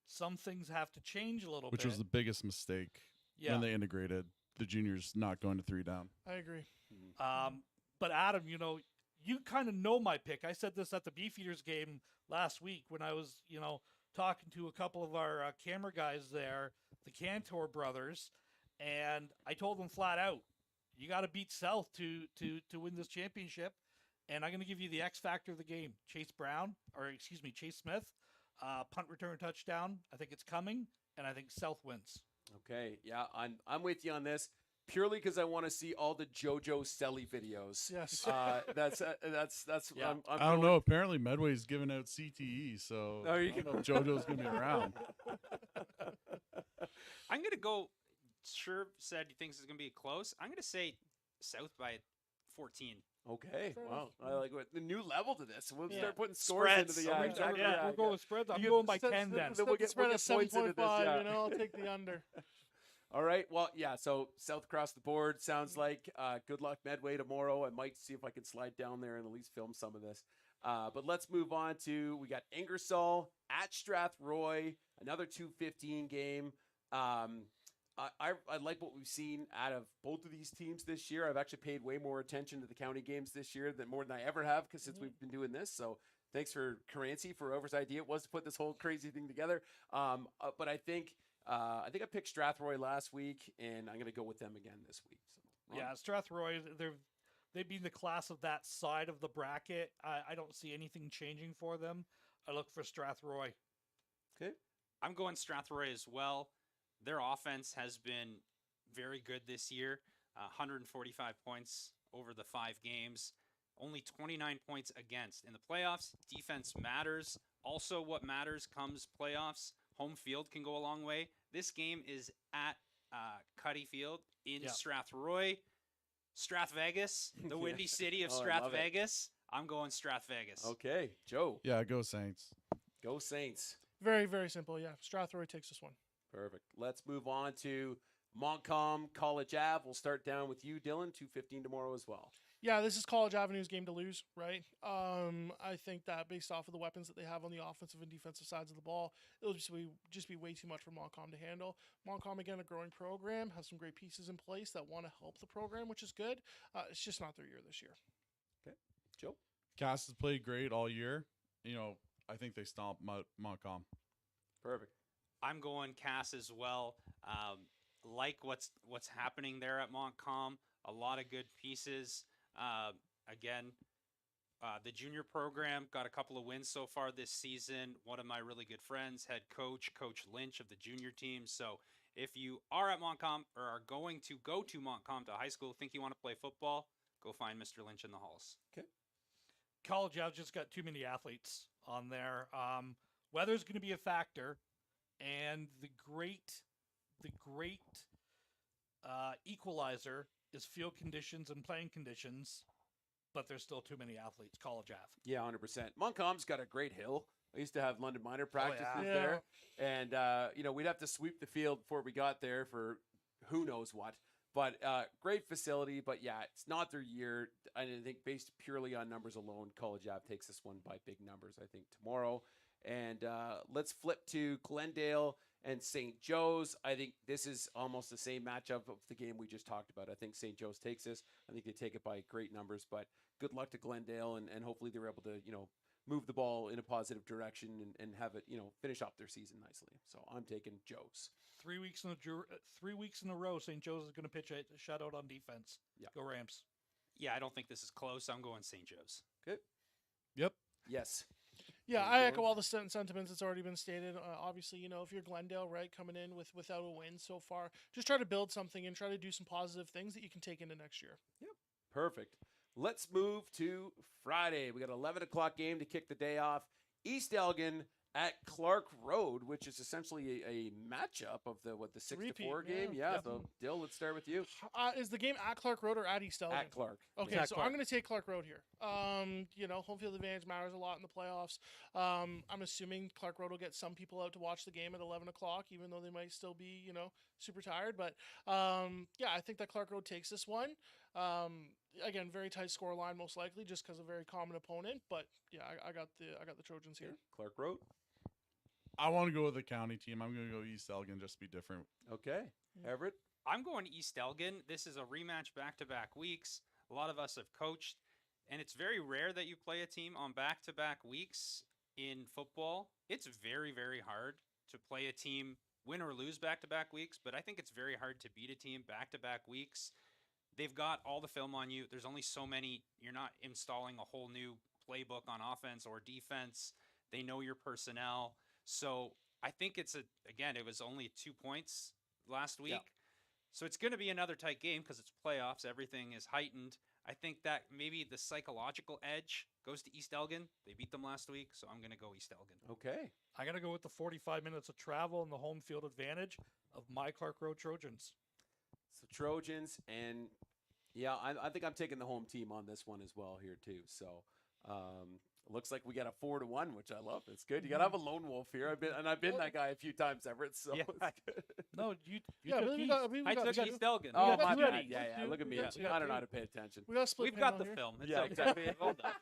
some things have to change a little Which bit. was the biggest mistake when they integrated the juniors not going to 3-down. I agree. But Adam, you kind of know my pick. I said this at the Beefeaters game last week when I was, talking to a couple of our camera guys there, the Cantor brothers, and I told them flat out, you got to beat South to win this championship. And I'm going to give you the X factor of the game. Chase Smith, punt return touchdown. I think it's coming, and I think South wins. Okay. Yeah, I'm with you on this. Purely because I want to see all the JoJo Selly videos. Yes. That's Yeah. I'm I don't know. Apparently, Medway's giving out CTE, so Oh, you I don't know if JoJo's going to be around. I'm going to go, Sherb said he thinks it's going to be close. I'm going to say South by 14. Okay. Fair Wow. enough. I like the new level to this. We'll Yeah. start putting scores Spreads. into the We're- exactly. We're going with spreads. I'm You going by set- 10 then. then we'll get spread of points into this. 7.5. Yeah. I'll take the under. All right. Well, yeah. So South across the board sounds like good luck Medway tomorrow. I might see if I can slide down there and at least film some of this. But let's move on to we got Ingersoll at Strathroy, another 2:15 game. I like what we've seen out of both of these teams this year. I've actually paid way more attention to the county games this year than more than I ever have since we've been doing this. So thanks for Caranci for whoever's idea it was to put this whole crazy thing together. But I think I picked Strathroy last week, and I'm going to go with them again this week. So, Ron? Yeah, Strathroy, they've been the class of that side of the bracket. I don't see anything changing for them. I look for Strathroy. Okay. I'm going Strathroy as well. Their offense has been very good this year. 145 points over the 5 games. Only 29 points against. In the playoffs, defense matters. Also, what matters comes playoffs. Home field can go a long way. This game is at Cuddy Field in Strathroy. Strathvegas, the windy city of Oh, I love it. Strathvegas. I'm going Strathvegas. Okay, Joe. Yeah, go Saints. Go Saints. Very, very simple. Yeah. Strathroy takes this one. Perfect. Let's move on to Montcalm College Ave. We'll start down with you, Dylan. 2:15 tomorrow as well. Yeah, this is College Avenue's game to lose, right? I think that based off of the weapons that they have on the offensive and defensive sides of the ball, it'll just be way too much for Montcalm to handle. Montcalm, again, a growing program, has some great pieces in place that want to help the program, which is good. It's just not their year this year. Okay, Joe. Cass has played great all year. I think they stomp Montcalm. Perfect. I'm going Cass as well. Like what's happening there at Montcalm. A lot of good pieces. Again, the junior program got a couple of wins so far this season. One of my really good friends, head coach, Coach Lynch of the junior team. So if you are at Montcalm or are going to go to Montcalm to high school, think you want to play football, go find Mr. Lynch in the halls. Okay. College Ave just got too many athletes on there. Weather's going to be a factor, and the great equalizer is field conditions and playing conditions, but there's still too many athletes. College Ave. Yeah, 100%. Montcalm's got a great hill. I used to have London minor practices yeah. there, and we'd have to sweep the field before we got there for who knows what. But great facility. But yeah, it's not their year. I think based purely on numbers alone, College Ave takes this one by big numbers. I think tomorrow. And let's flip to Glendale and St. Joe's. I think this is almost the same matchup of the game we just talked about. I think St. Joe's takes this. I think they take it by great numbers. But good luck to Glendale, and hopefully they're able to move the ball in a positive direction and have it finish off their season nicely. So I'm taking Joe's. 3 weeks in a row, St. Joe's is going to pitch a shutout on defense. Yeah. Go Rams. Yeah, I don't think this is close. I'm going St. Joe's. Yep. Yes. Yeah, Keep I going. echo all the sentiments that's already been stated. Obviously, if you're Glendale, right, coming in without a win so far, just try to build something and try to do some positive things that you can take into next year. Perfect. Let's move to Friday. We got an 11 o'clock game to kick the day off. East Elgin at Clark Road, which is essentially a matchup of the 6 to 4 Repeat, game. yeah. Yeah. Yep. So Dill, let's start with you. Is the game at Clark Road or at East Elgin? At Clark. Okay, Yeah. so I'm going to take Clark Road here. Home field advantage matters a lot in the playoffs. I'm assuming Clark Road will get some people out to watch the game at 11 o'clock, even though they might still be, super tired. But I think that Clark Road takes this one. Again, very tight score line, most likely, just because of a very common opponent. But yeah, I got the Trojans here. Clark Road. I want to go with the county team. I'm going to go East Elgin just to be different. Okay. Everett. I'm going East Elgin. This is a rematch back-to-back weeks. A lot of us have coached, and it's very rare that you play a team on back-to-back weeks in football. It's very, very hard to play a team win or lose back-to-back weeks, but I think it's very hard to beat a team back-to-back weeks. They've got all the film on you. There's only so many. You're not installing a whole new playbook on offense or defense. They know your personnel. So I think it was only 2 points last week. Yeah. So it's going to be another tight game because it's playoffs. Everything is heightened. I think that maybe the psychological edge goes to East Elgin. They beat them last week, so I'm going to go East Elgin. Okay. I'm going to go with the 45 minutes of travel and the home field advantage of my Clark Road Trojans. So Trojans, and yeah, I think I'm taking the home team on this one as well here too. So it looks like we got a 4-1, which I love. It's good. You gotta have a lone wolf here. I've been that guy a few times, Everett. So Yeah. it's good. No, you Yeah, took but we East. got, we I got, took we got, East Elgin. Oh, got my two bad. Eddies. Yeah, yeah. Dude, Look at we me. got- we I got don't know how two. to pay attention. we got a split We've got panel the here. film. It's Yeah, okay. exactly. Well done.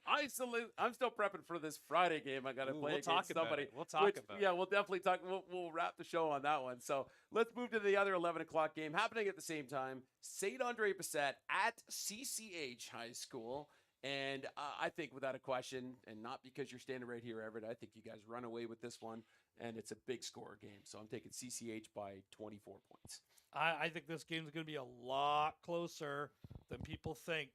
I'm still prepping for this Friday game. I got to Ooh, play we'll against talk about somebody. it. We'll talk which, about Yeah, it. we'll definitely talk. We'll wrap the show on that one. So let's move to the other 11 o'clock game happening at the same time. St. Andre Bessette at CCH High School. And I think without a question, and not because you're standing right here, Everett, I think you guys run away with this one. And it's a big score game. So I'm taking CCH by 24 points. I think this game's going to be a lot closer than people think.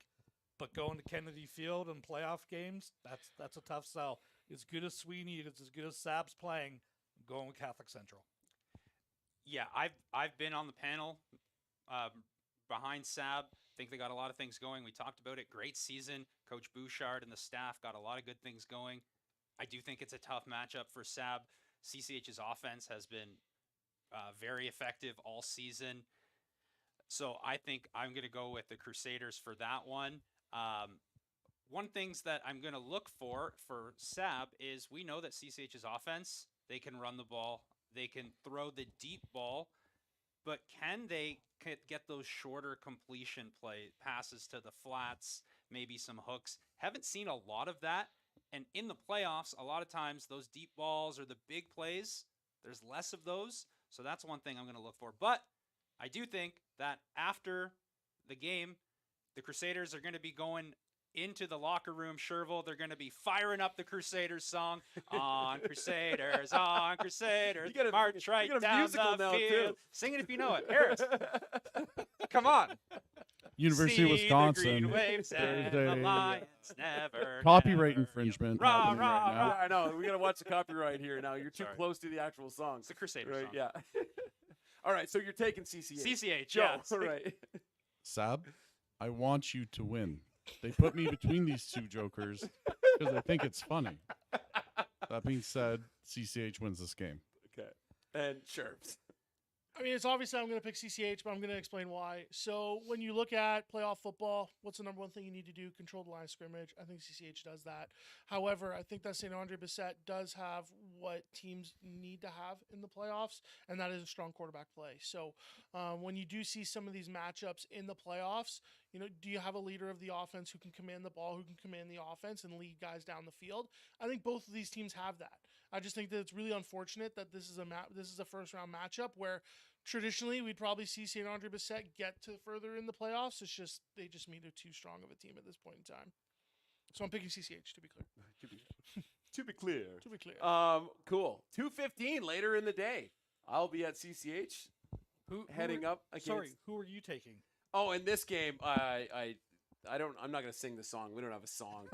But going to Kennedy Field and playoff games, that's a tough sell. As good as Sweeney is, as good as Sab's playing, I'm going with Catholic Central. Yeah, I've been on the panel behind Sab. Think they got a lot of things going. We talked about it. Great season. Coach Bouchard and the staff got a lot of good things going. I do think it's a tough matchup for Sab. CCH's offense has been very effective all season. So I think I'm going to go with the Crusaders for that one. One things that I'm going to look for Sab is we know that CCH's offense, they can run the ball, they can throw the deep ball, but can they get those shorter completion passes to the flats, maybe some hooks? Haven't seen a lot of that. And in the playoffs, a lot of times those deep balls or the big plays, there's less of those. So that's one thing I'm going to look for. But I do think that after the game, the Crusaders are going to be going into the locker room. Sherville, they're going to be firing up the Crusaders song. On Crusaders, You gotta- march right you got a down musical the now, field. too. Sing it if you know it. Harris, come on. University of See Wisconsin. the green waves and the Thursday. Lions never. Copyright never. infringement Rah, happening rah, right now. Yeah, I know. We got to watch the copyright here now. You're too Sorry. close to the actual song. It's the Crusaders Right, song. yeah. All right, so you're taking CCH. CCH, Joe, yeah. all right. Sab, I want you to win. They put me between these two jokers because I think it's funny. That being said, CCH wins this game. Okay. And Sherps. I mean, it's obviously I'm going to pick CCH, but I'm going to explain why. So when you look at playoff football, what's the number one thing you need to do? Control the line of scrimmage. I think CCH does that. However, I think that St. Andre Bessette does have what teams need to have in the playoffs, and that is a strong quarterback play. So when you do see some of these matchups in the playoffs, do you have a leader of the offense who can command the ball, who can command the offense and lead guys down the field? I think both of these teams have that. I just think that it's really unfortunate that this is a first round matchup where traditionally we'd probably see St. Andre Bessette get to further in the playoffs. It's just they just mean they're too strong of a team at this point in time. So I'm picking CCH to be clear. To be clear. To be clear. Cool. 2:15 later in the day. I'll be at CCH Who heading are- up against. Sorry, who are you taking? Oh, in this game, I'm not going to sing the song. We don't have a song.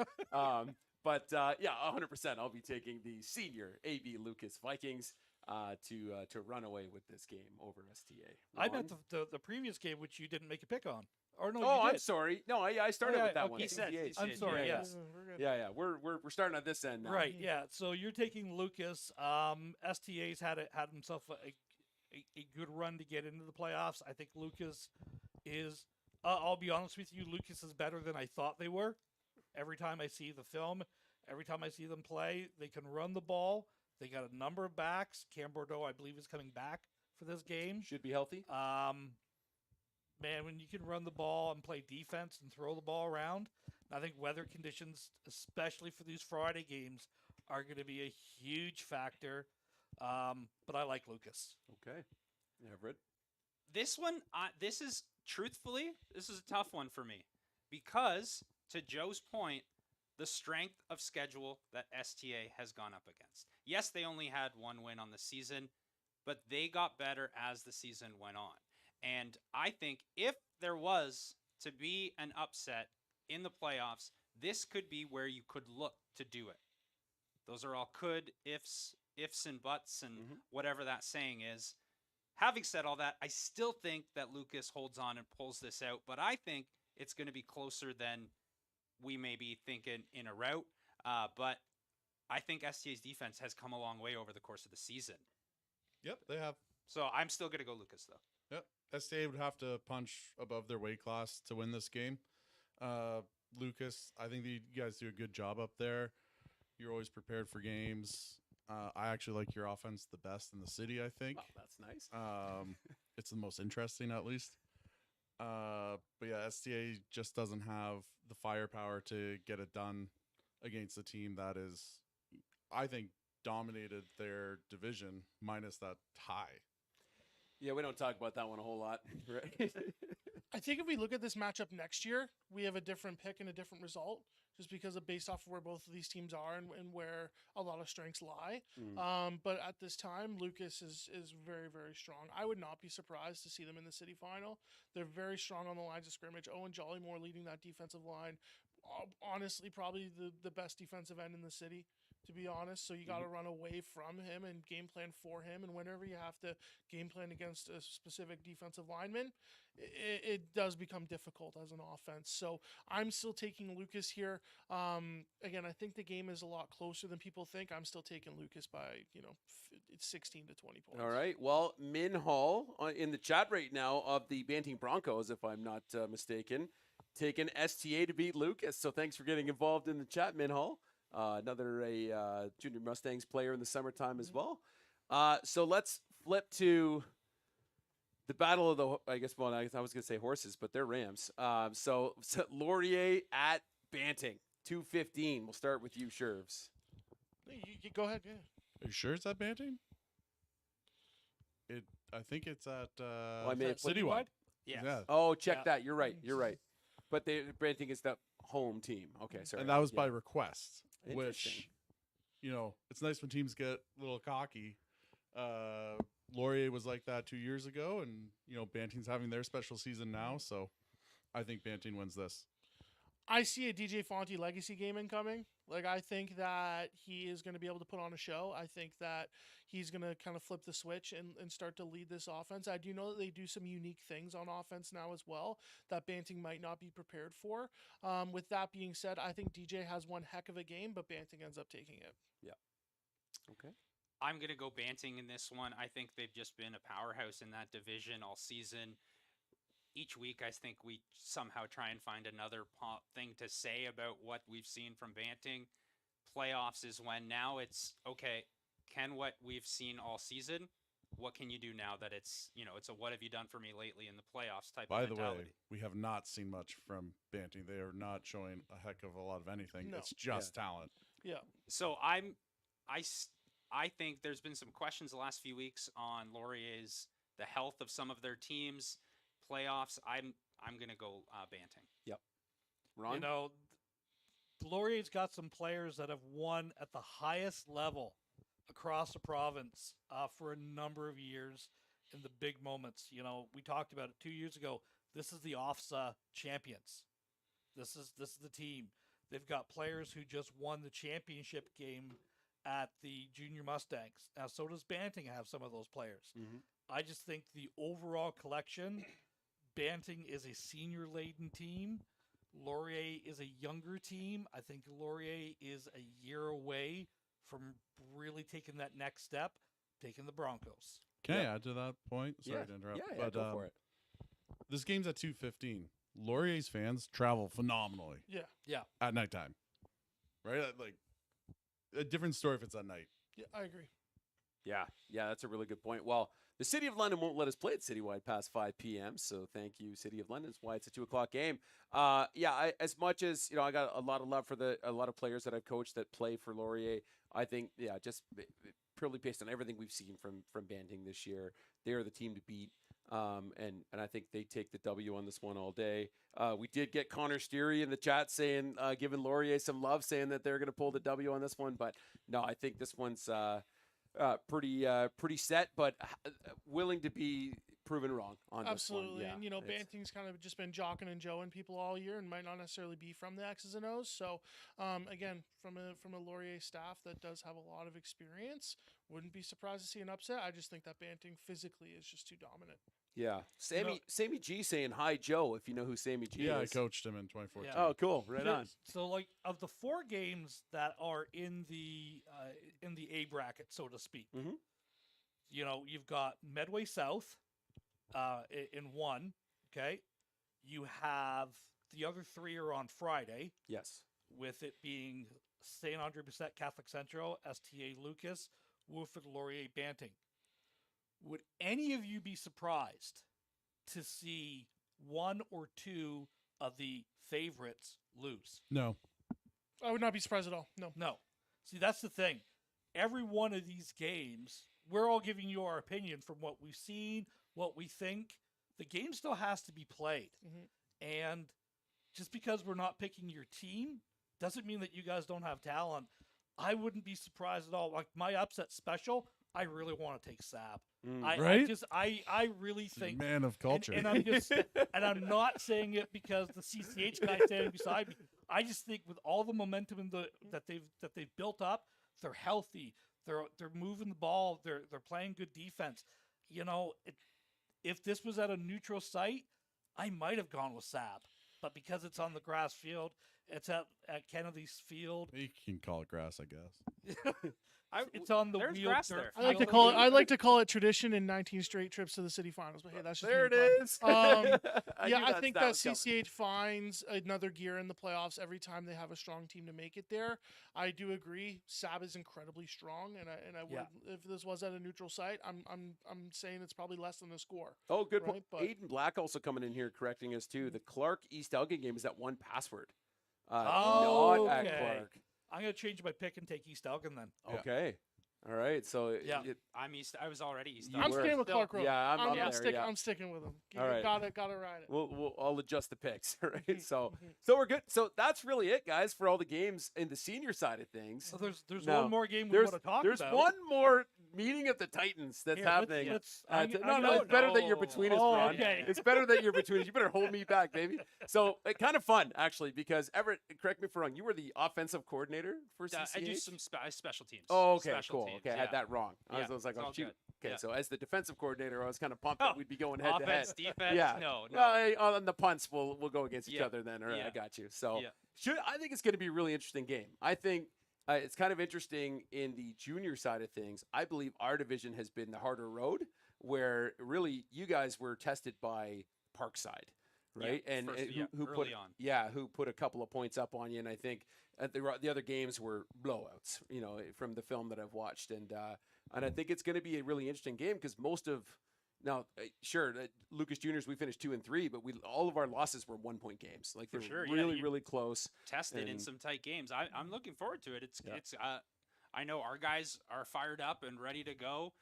But yeah, 100%. I'll be taking the senior AB Lucas Vikings to run away with this game over STA. I bet Ron? the previous game, which you didn't make a pick on. Or no, Oh, you did. I'm sorry. No, I started yeah, with that okay. one. He said- CCH. I'm sorry, Yeah, yes. We're good. yeah. We're starting at this end now. Right, yeah. So you're taking Lucas. STA's had himself a good run to get into the playoffs. I think Lucas is. I'll be honest with you, Lucas is better than I thought they were. Every time I see the film, every time I see them play, they can run the ball. They got a number of backs. Cam Bordeaux, I believe, is coming back for this game. Should be healthy. Man, when you can run the ball and play defense and throw the ball around, I think weather conditions, especially for these Friday games, are going to be a huge factor. But I like Lucas. Okay. Everett. This one, this is truthfully, this is a tough one for me because, to Joe's point, the strength of schedule that STA has gone up against. Yes, they only had one win on the season, but they got better as the season went on. And I think if there was to be an upset in the playoffs, this could be where you could look to do it. Those are all could, ifs and buts, and whatever that saying is. Having said all that, I still think that Lucas holds on and pulls this out, but I think it's going to be closer than we may be thinking in a route. But I think STA's defense has come a long way over the course of the season. Yep, they have. So I'm still going to go Lucas, though. Yep. STA would have to punch above their weight class to win this game. Lucas, I think you guys do a good job up there. You're always prepared for games. I actually like your offense the best in the city, I think. Oh, that's nice. It's the most interesting, at least. But yeah, STA just doesn't have the firepower to get it done against a team that is, I think, dominated their division minus that tie. Yeah, we don't talk about that one a whole lot. Right? I think if we look at this matchup next year, we have a different pick and a different result, just because of based off of where both of these teams are and where a lot of strengths lie. But at this time, Lucas is very, very strong. I would not be surprised to see them in the city final. They're very strong on the lines of scrimmage. Owen Jollymore leading that defensive line. Honestly, probably the best defensive end in the city, to be honest. So you got to run away from him and game plan for him. And whenever you have to game plan against a specific defensive lineman, it does become difficult as an offense. So I'm still taking Lucas here. Again, I think the game is a lot closer than people think. I'm still taking Lucas by, it's 16 to 20 points. All right. Well, Min Hall in the chat right now of the Banting Broncos, if I'm not mistaken, taking STA to beat Lucas. So thanks for getting involved in the chat, Min Hall. Another Junior Mustangs player in the summertime as well. So let's flip to the battle of the, I was going to say horses, but they're Rams. So Laurier at Banting, 2:15. We'll start with you, Shervs. You go ahead, yeah. Are you sure it's at Banting? I think it's at I may have put- Citywide. Yes. Yeah. Oh, check Yeah. that. You're right. You're right. But Banting is the home team. Okay, sorry. And that was Yeah. by request, Interesting. which, it's nice when teams get a little cocky. Laurier was like that 2 years ago, and, Banting's having their special season now, so I think Banting wins this. I see a DJ Fonte legacy game incoming. Like, I think that he is going to be able to put on a show. I think that he's going to kind of flip the switch and start to lead this offense. I do know that they do some unique things on offense now as well that Banting might not be prepared for. With that being said, I think DJ has one heck of a game, but Banting ends up taking it. Okay. I'm going to go Banting in this one. I think they've just been a powerhouse in that division all season. Each week, I think we somehow try and find another thing to say about what we've seen from Banting. Playoffs is when now it's, okay, can what we've seen all season, what can you do now that it's, it's a what have you done for me lately in the playoffs type By of the mentality. way, we have not seen much from Banting. They are not showing a heck of a lot of anything. No. It's just talent. Yeah. So I think there's been some questions the last few weeks on Laurier's, the health of some of their teams. Playoffs, I'm gonna go Banting. Ron? Laurier's got some players that have won at the highest level across the province for a number of years in the big moments. We talked about it 2 years ago. this is the OFSA champions. This is the team. They've got players who just won the championship game at the Junior Mustangs. Now, so does Banting have some of those players. I just think the overall collection, Banting is a senior-laden team. Laurier is a younger team. I think Laurier is a year away from really taking that next step, taking the Broncos. Can I add to that point? Sorry to interrupt. Yeah, but go for it. this game's at 2:15. Laurier's fans travel phenomenally Yeah. at nighttime. Right? Like a different story if it's at night. Yeah, I agree. Yeah, that's a really good point. Well, the City of London won't let us play it citywide past 5 p.m., so thank you, City of London. That's why it's a 2 o'clock game. As much as, I got a lot of love for a lot of players that I've coached that play for Laurier. I think, just purely based on everything we've seen from Banting this year, they're the team to beat. And I think they take the W on this one all day. We did get Connor Steary in the chat saying, giving Laurier some love, saying that they're going to pull the W on this one. But no, I think this one's pretty set, but willing to be proven wrong on Absolutely. this one. Yeah, And, Banting's kind of just been jocking and joeing people all year and might not necessarily be from the X's and O's. So, again, from a Laurier staff that does have a lot of experience, wouldn't be surprised to see an upset. I just think that Banting physically is just too dominant. Yeah. Sammy G saying hi, Joe, if you know who Sammy G Yeah, I is. coached him in 2014. Yeah. Oh, cool. Right on. So, like, of the 4 games that are in the A bracket, so to speak, you've got Medway South in 1. Okay, you have the other 3 are on Friday. Yes. With it being St. Andre Bissett Catholic Central, STA Lucas, Woolford Laurier Banting. Would any of you be surprised to see 1 or 2 of the favorites lose? No. I would not be surprised at all. No. No. See, that's the thing. Every one of these games, we're all giving you our opinion from what we've seen, what we think. The game still has to be played. And just because we're not picking your team doesn't mean that you guys don't have talent. I wouldn't be surprised at all. Like, my upset special, I really want to take Sab. Right? I really think, Man of culture. and I'm just, and I'm not saying it because the CCH guy standing beside me. I just think with all the momentum that they've built up, they're healthy. They're moving the ball. They're playing good defense. If this was at a neutral site, I might have gone with Sab, but because it's on the grass field, it's at Kennedy's Field. You can call it grass, I guess. It's on the there's wheel grass dirt there. I like to field. call it. I like to call it tradition in 19 straight trips to the city finals. But hey, that's just There me, it but, is. I think that was coming. CCH finds another gear in the playoffs every time they have a strong team to make it there. I do agree. Sab is incredibly strong, and I would, if this was at a neutral site, I'm saying it's probably less than the score. Oh, good Right, point. but- Aiden Black also coming in here correcting us too. The Clark East Elgin game is at 1 password. Oh, not at okay. Clark. I'm gonna change my pick and take East Elgin then. Yeah. Okay. All right. So Yeah. I was already East. You I'm were. sticking with Clark Road. Yeah, I'm there, yeah. I'm sticking with him. All right. Gotta ride it. I'll adjust the picks, right? So we're good. So that's really it, guys, for all the games in the senior side of things. So there's No, one more game we There's want to talk there's about. one more meeting of the Titans that's Here, happening. I'm no, gonna- it's better that you're between us, Oh, Ron. okay. It's better that you're between us. You better hold me back, baby. So kind of fun, actually, because Everett, correct me if I'm wrong, you were the offensive coordinator for CCH? I do some special teams. Oh, okay, Special cool. teams, Okay, I yeah. had that wrong. I Yeah, was like, it's oh, all shoot. good. Okay, Yeah. so as the defensive coordinator, I was kind of pumped that we'd be going head to head. Offense, defense. Yeah. No. Well, on the punts, we'll go against each Yeah. other then. All right, I Yeah. got you. So Yeah. I think it's going to be a really interesting game. I think it's kind of interesting in the junior side of things. I believe our division has been the harder road, where really you guys were tested by Parkside, right? Yeah, and first- and yeah, who put early on. who put a couple of points up on you. And I think the other games were blowouts, from the film that I've watched. And I think it's going to be a really interesting game because most of now, Lucas Juniors, we finished 2 and 3, but all of our losses were 1-point games. Like For they sure, were yeah, really, you- really close. Tested in And- some tight games. I'm looking forward to it. It's Yeah. I know our guys are fired up and ready to go.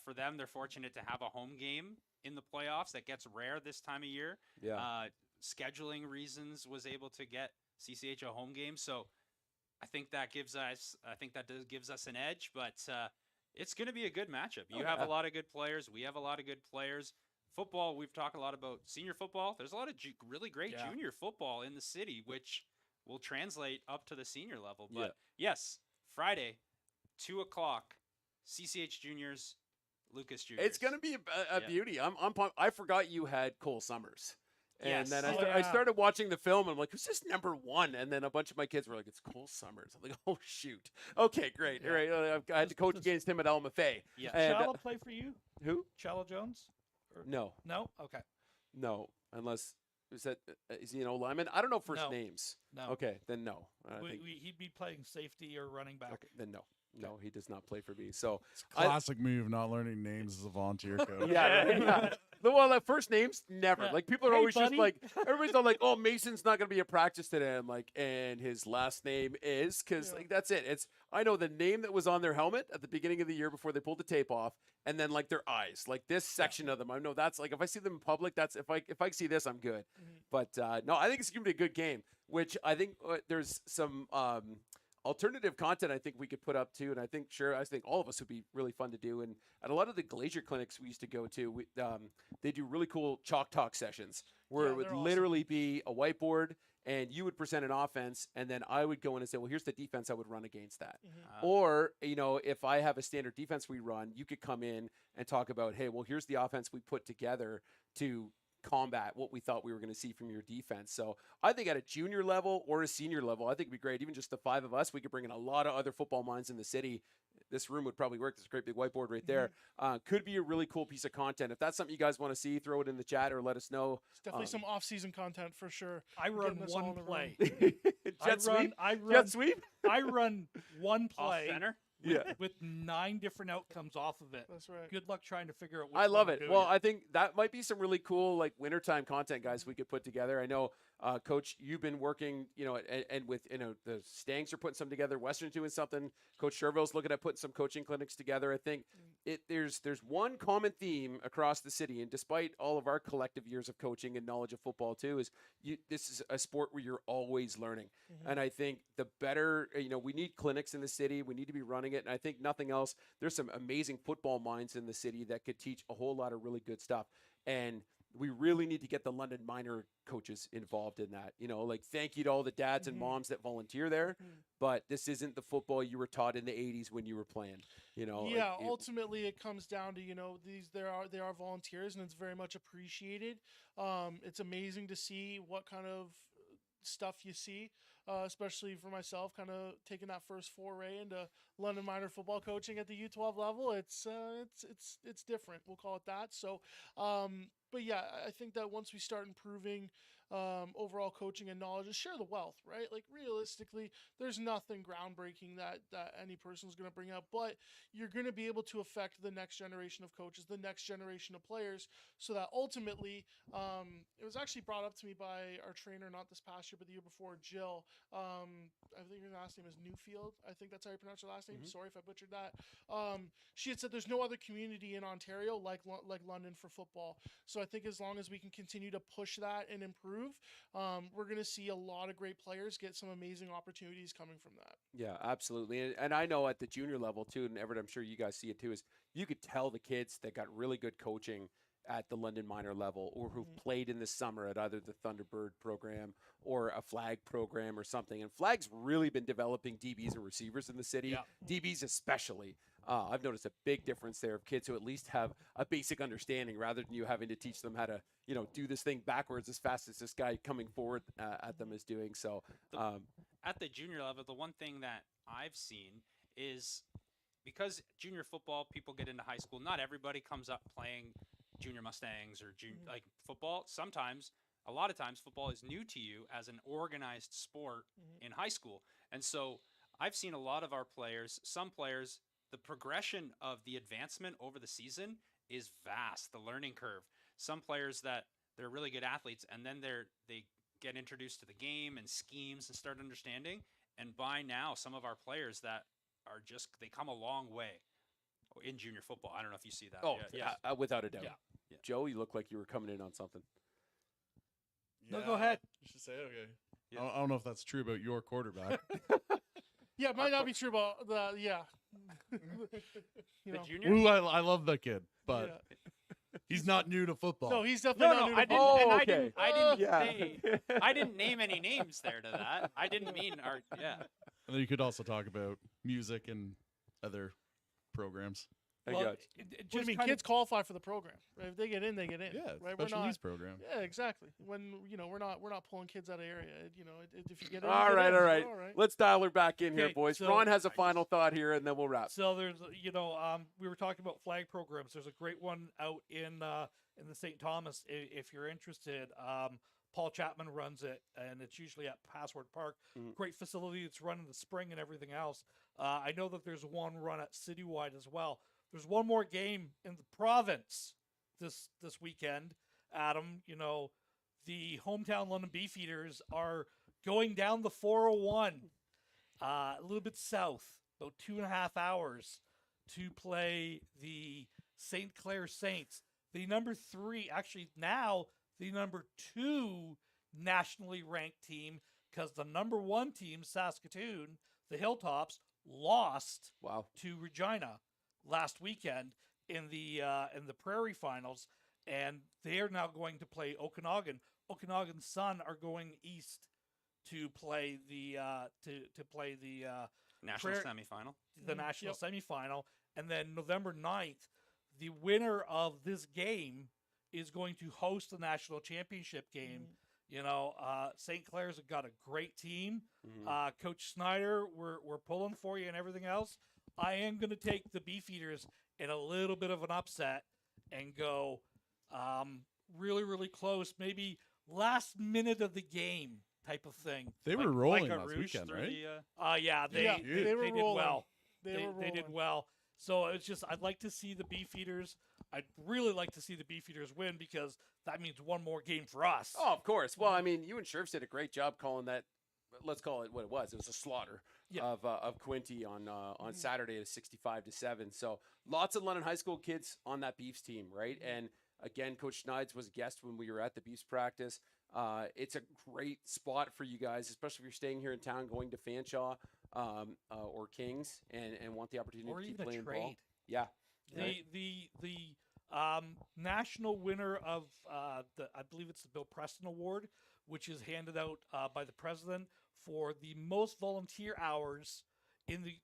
For them, they're fortunate to have a home game in the playoffs. That gets rare this time of year. Yeah. Scheduling reasons was able to get CCH a home game, so I think that gives us an edge. But it's going to be a good matchup. You have yeah. a lot of good players. We have a lot of good players. football, we've talked a lot about senior football. There's a lot of really great Yeah. junior football in the city, which will translate up to the senior level. Yeah. But yes, Friday, 2:00, CCH Juniors, Lucas Juniors. It's going to be a Yeah. beauty. I'm pumped. I forgot you had Cole Summers. And Yes. then Oh, I yeah. started watching the film. And I'm like, who's this number 1? And then a bunch of my kids were like, it's Cole Summers. I'm like, oh, shoot. Okay, great. Yeah. All right. I had to coach against him at LMFA. Yeah. And, Chala play for you? who? Chala Jones? No. No? Okay. No. Unless, is he an old lineman? I don't know first No. names. No. Okay, then no. I think, He'd be playing safety or running back. okay, then no. No, he does not play for me. So, It's a classic move, not learning names as a volunteer coach. yeah, right, yeah. Well, like first names, never. Yeah. Like people are Hey, always buddy. just like, everybody's all like, "Oh, Mason's not going to be at practice today." I'm like, and his last name is because Yeah. like that's it. It's I know the name that was on their helmet at the beginning of the year before they pulled the tape off, and then like their eyes, like this section of them. I know that's like if I see them in public, that's if I see this, I'm good. Mhm. But no, I think it's going to be a good game. Which I think there's some. Alternative content I think we could put up too, and I think all of us would be really fun to do. And at a lot of the Glacier clinics we used to go to, they do really cool chalk talk sessions where Yeah, it would they're awesome. literally be a whiteboard, and you would present an offense, and then I would go in and say, well, here's the defense I would run against that. Or if I have a standard defense we run, you could come in and talk about, hey, well, here's the offense we put together to combat what we thought we were going to see from your defense. So I think at a junior level or a senior level, I think it'd be great. Even just the 5 of us, we could bring in a lot of other football minds in the city. This room would probably work. There's a great big whiteboard right there. Could be a really cool piece of content. If that's something you guys want to see, throw it in the chat or let us know. It's definitely some off-season content for sure. I run Getting us all one in the play. Jet sweep? I Jet run. sweep? I run one Off play center. Yeah. with 9 different outcomes off of it. That's right. Good luck trying to figure out. Which I love one it. to do Well, yet. I think that might be some really cool like wintertime content, guys, we could put together. I know, Coach, you've been working, and with the Stangs are putting some together. Western's doing something. Coach Sherville's looking at putting some coaching clinics together. I think there's one common theme across the city, and despite all of our collective years of coaching and knowledge of football too, is this is a sport where you're always learning. And I think the better, we need clinics in the city. We need to be running it. And I think nothing else. There's some amazing football minds in the city that could teach a whole lot of really good stuff. And we really need to get the London minor coaches involved in that. Like thank you to all the dads and moms that volunteer there. But this isn't the football you were taught in the 80s when you were playing. Yeah, ultimately it comes down to they are volunteers and it's very much appreciated. It's amazing to see what kind of stuff you see, especially for myself, kind of taking that first foray into London minor football coaching at the U12 level. It's different. We'll call it that. So, but yeah, I think that once we start improving overall coaching and knowledge, is share the wealth, right? Like realistically, there's nothing groundbreaking that any person's going to bring up, but you're going to be able to affect the next generation of coaches, the next generation of players, so that ultimately, it was actually brought up to me by our trainer, not this past year, but the year before, Jill. I think her last name is Newfield. I think that's how you pronounce her last name. Sorry if I butchered that. She had said there's no other community in Ontario like London for football. So I think as long as we can continue to push that and improve, we're going to see a lot of great players get some amazing opportunities coming from that. Yeah, absolutely. And I know at the junior level too, and Everett, I'm sure you guys see it too, is you could tell the kids that got really good coaching at the London minor level or who've played in the summer at either the Thunderbird program or a flag program or something. And flag's really been developing DBs and receivers in the city, Yeah. DBs especially. I've noticed a big difference there of kids who at least have a basic understanding rather than you having to teach them how to, do this thing backwards as fast as this guy coming forward at them is doing. So, At the junior level, the one thing that I've seen is because junior football, people get into high school. Not everybody comes up playing junior Mustangs or like football. A lot of times, football is new to you as an organized sport in high school. And so I've seen a lot of our players, some players, the progression of the advancement over the season is vast, the learning curve. Some players that they're really good athletes, and then they get introduced to the game and schemes and start understanding. And by now, some of our players that are they come a long way in junior football. I don't know if you see that. oh, Yeah. yeah, without a doubt. Yeah. Joe, you look like you were coming in on something. No, go ahead. You should say okay. Yeah. I don't know if that's true about your quarterback. Yeah, it might not be true about the The know. junior? Ooh, I love the kid, but Yeah. He's not new to football. No, he's definitely not new to I didn't. football. And Oh, I didn't. I didn't Yeah. say. I didn't name any names there to that. I didn't mean our. Yeah. And then you could also talk about music and other programs. I Well, got it What do you just mean? kind Kids qualify for the program. Right? If they get in, they get in. Yeah, right. We're special not. needs program. Yeah, exactly. When we're not pulling kids out of area. If you get in, All you get right, in. all right. All right. Let's dial her back in here, Okay, boys. so- Ron has a final thought here, and then we'll wrap. So there's, we were talking about flag programs. There's a great one out in the St. Thomas. If you're interested, Paul Chapman runs it, and it's usually at Password Park. Mhm. Great facility. It's run in the spring and everything else. I know that there's one run at Citywide as well. There's one more game in the province this weekend. Adam, the hometown London Beefeaters are going down the 401, a little bit south, about 2.5 hours, to play the St. Clair Saints, the number 3, actually now the number 2 nationally ranked team, because the number 1 team, Saskatoon, the Hilltops, lost Wow. to Regina last weekend in the Prairie Finals, and they are now going to play Okanagan. Okanagan's Sun are going east to play the National Prayer- semifinal. national semifinal, and then November 9th, the winner of this game is going to host the national championship game. St. Clair's got a great team. Mhm. Coach Snyder, we're pulling for you and everything else. I am going to take the Beefeaters in a little bit of an upset and go really, really close, maybe last minute of the game type of thing. They Like- were rolling like a last Rouge weekend, through right? the, Yeah, they Yeah, Huge. they were they did rolling. well. They were They did rolling. well. So it's just I'd like to see the Beefeaters. I'd really like to see the Beefeaters win, because that means one more game for us. Oh, of course. Well, I mean, you and Sheriffs did a great job calling that. Let's call it what it was. It was a slaughter Yeah. of Quinty on Saturday at 65-7. So lots of London high school kids on that Beefs team, right? And again, Coach Schneid's was a guest when we were at the Beefs practice. It's a great spot for you guys, especially if you're staying here in town, going to Fanshawe or Kings, and want the opportunity Or to keep even a playing ball. trade. Yeah. The national winner of I believe it's the Bill Preston Award, which is handed out by the president for the most volunteer hours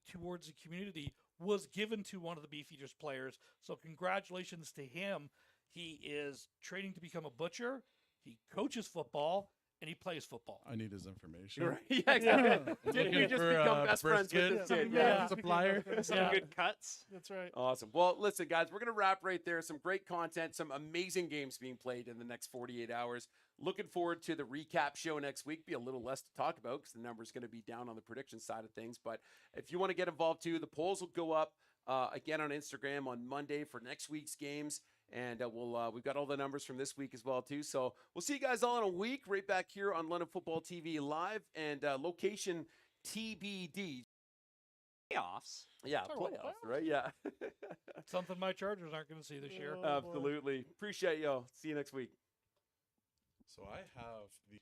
towards the community, was given to one of the Beefeaters players. So congratulations to him. He is training to become a butcher. He coaches football. And he plays football. I need his information. Right. Yeah, exactly. Didn't we Looking just for, become best friends with brisket. this kid? Yeah. Yeah. Supplier. Some Yeah. good cuts. That's right. Awesome. Well, listen, guys, we're going to wrap right there. Some great content, some amazing games being played in the next 48 hours. Looking forward to the recap show next week. Be a little less to talk about because the number's going to be down on the prediction side of things. But if you want to get involved too, the polls will go up again on Instagram on Monday for next week's games. And we've got all the numbers from this week as well too. So we'll see you guys all in a week right back here on London Football TV Live, and location TBD. Playoffs. Yeah, Talk about playoffs, playoffs? right? Yeah. Something my Chargers aren't going to see this year. Oh, boy. Absolutely. Appreciate y'all. See you next week. So I have the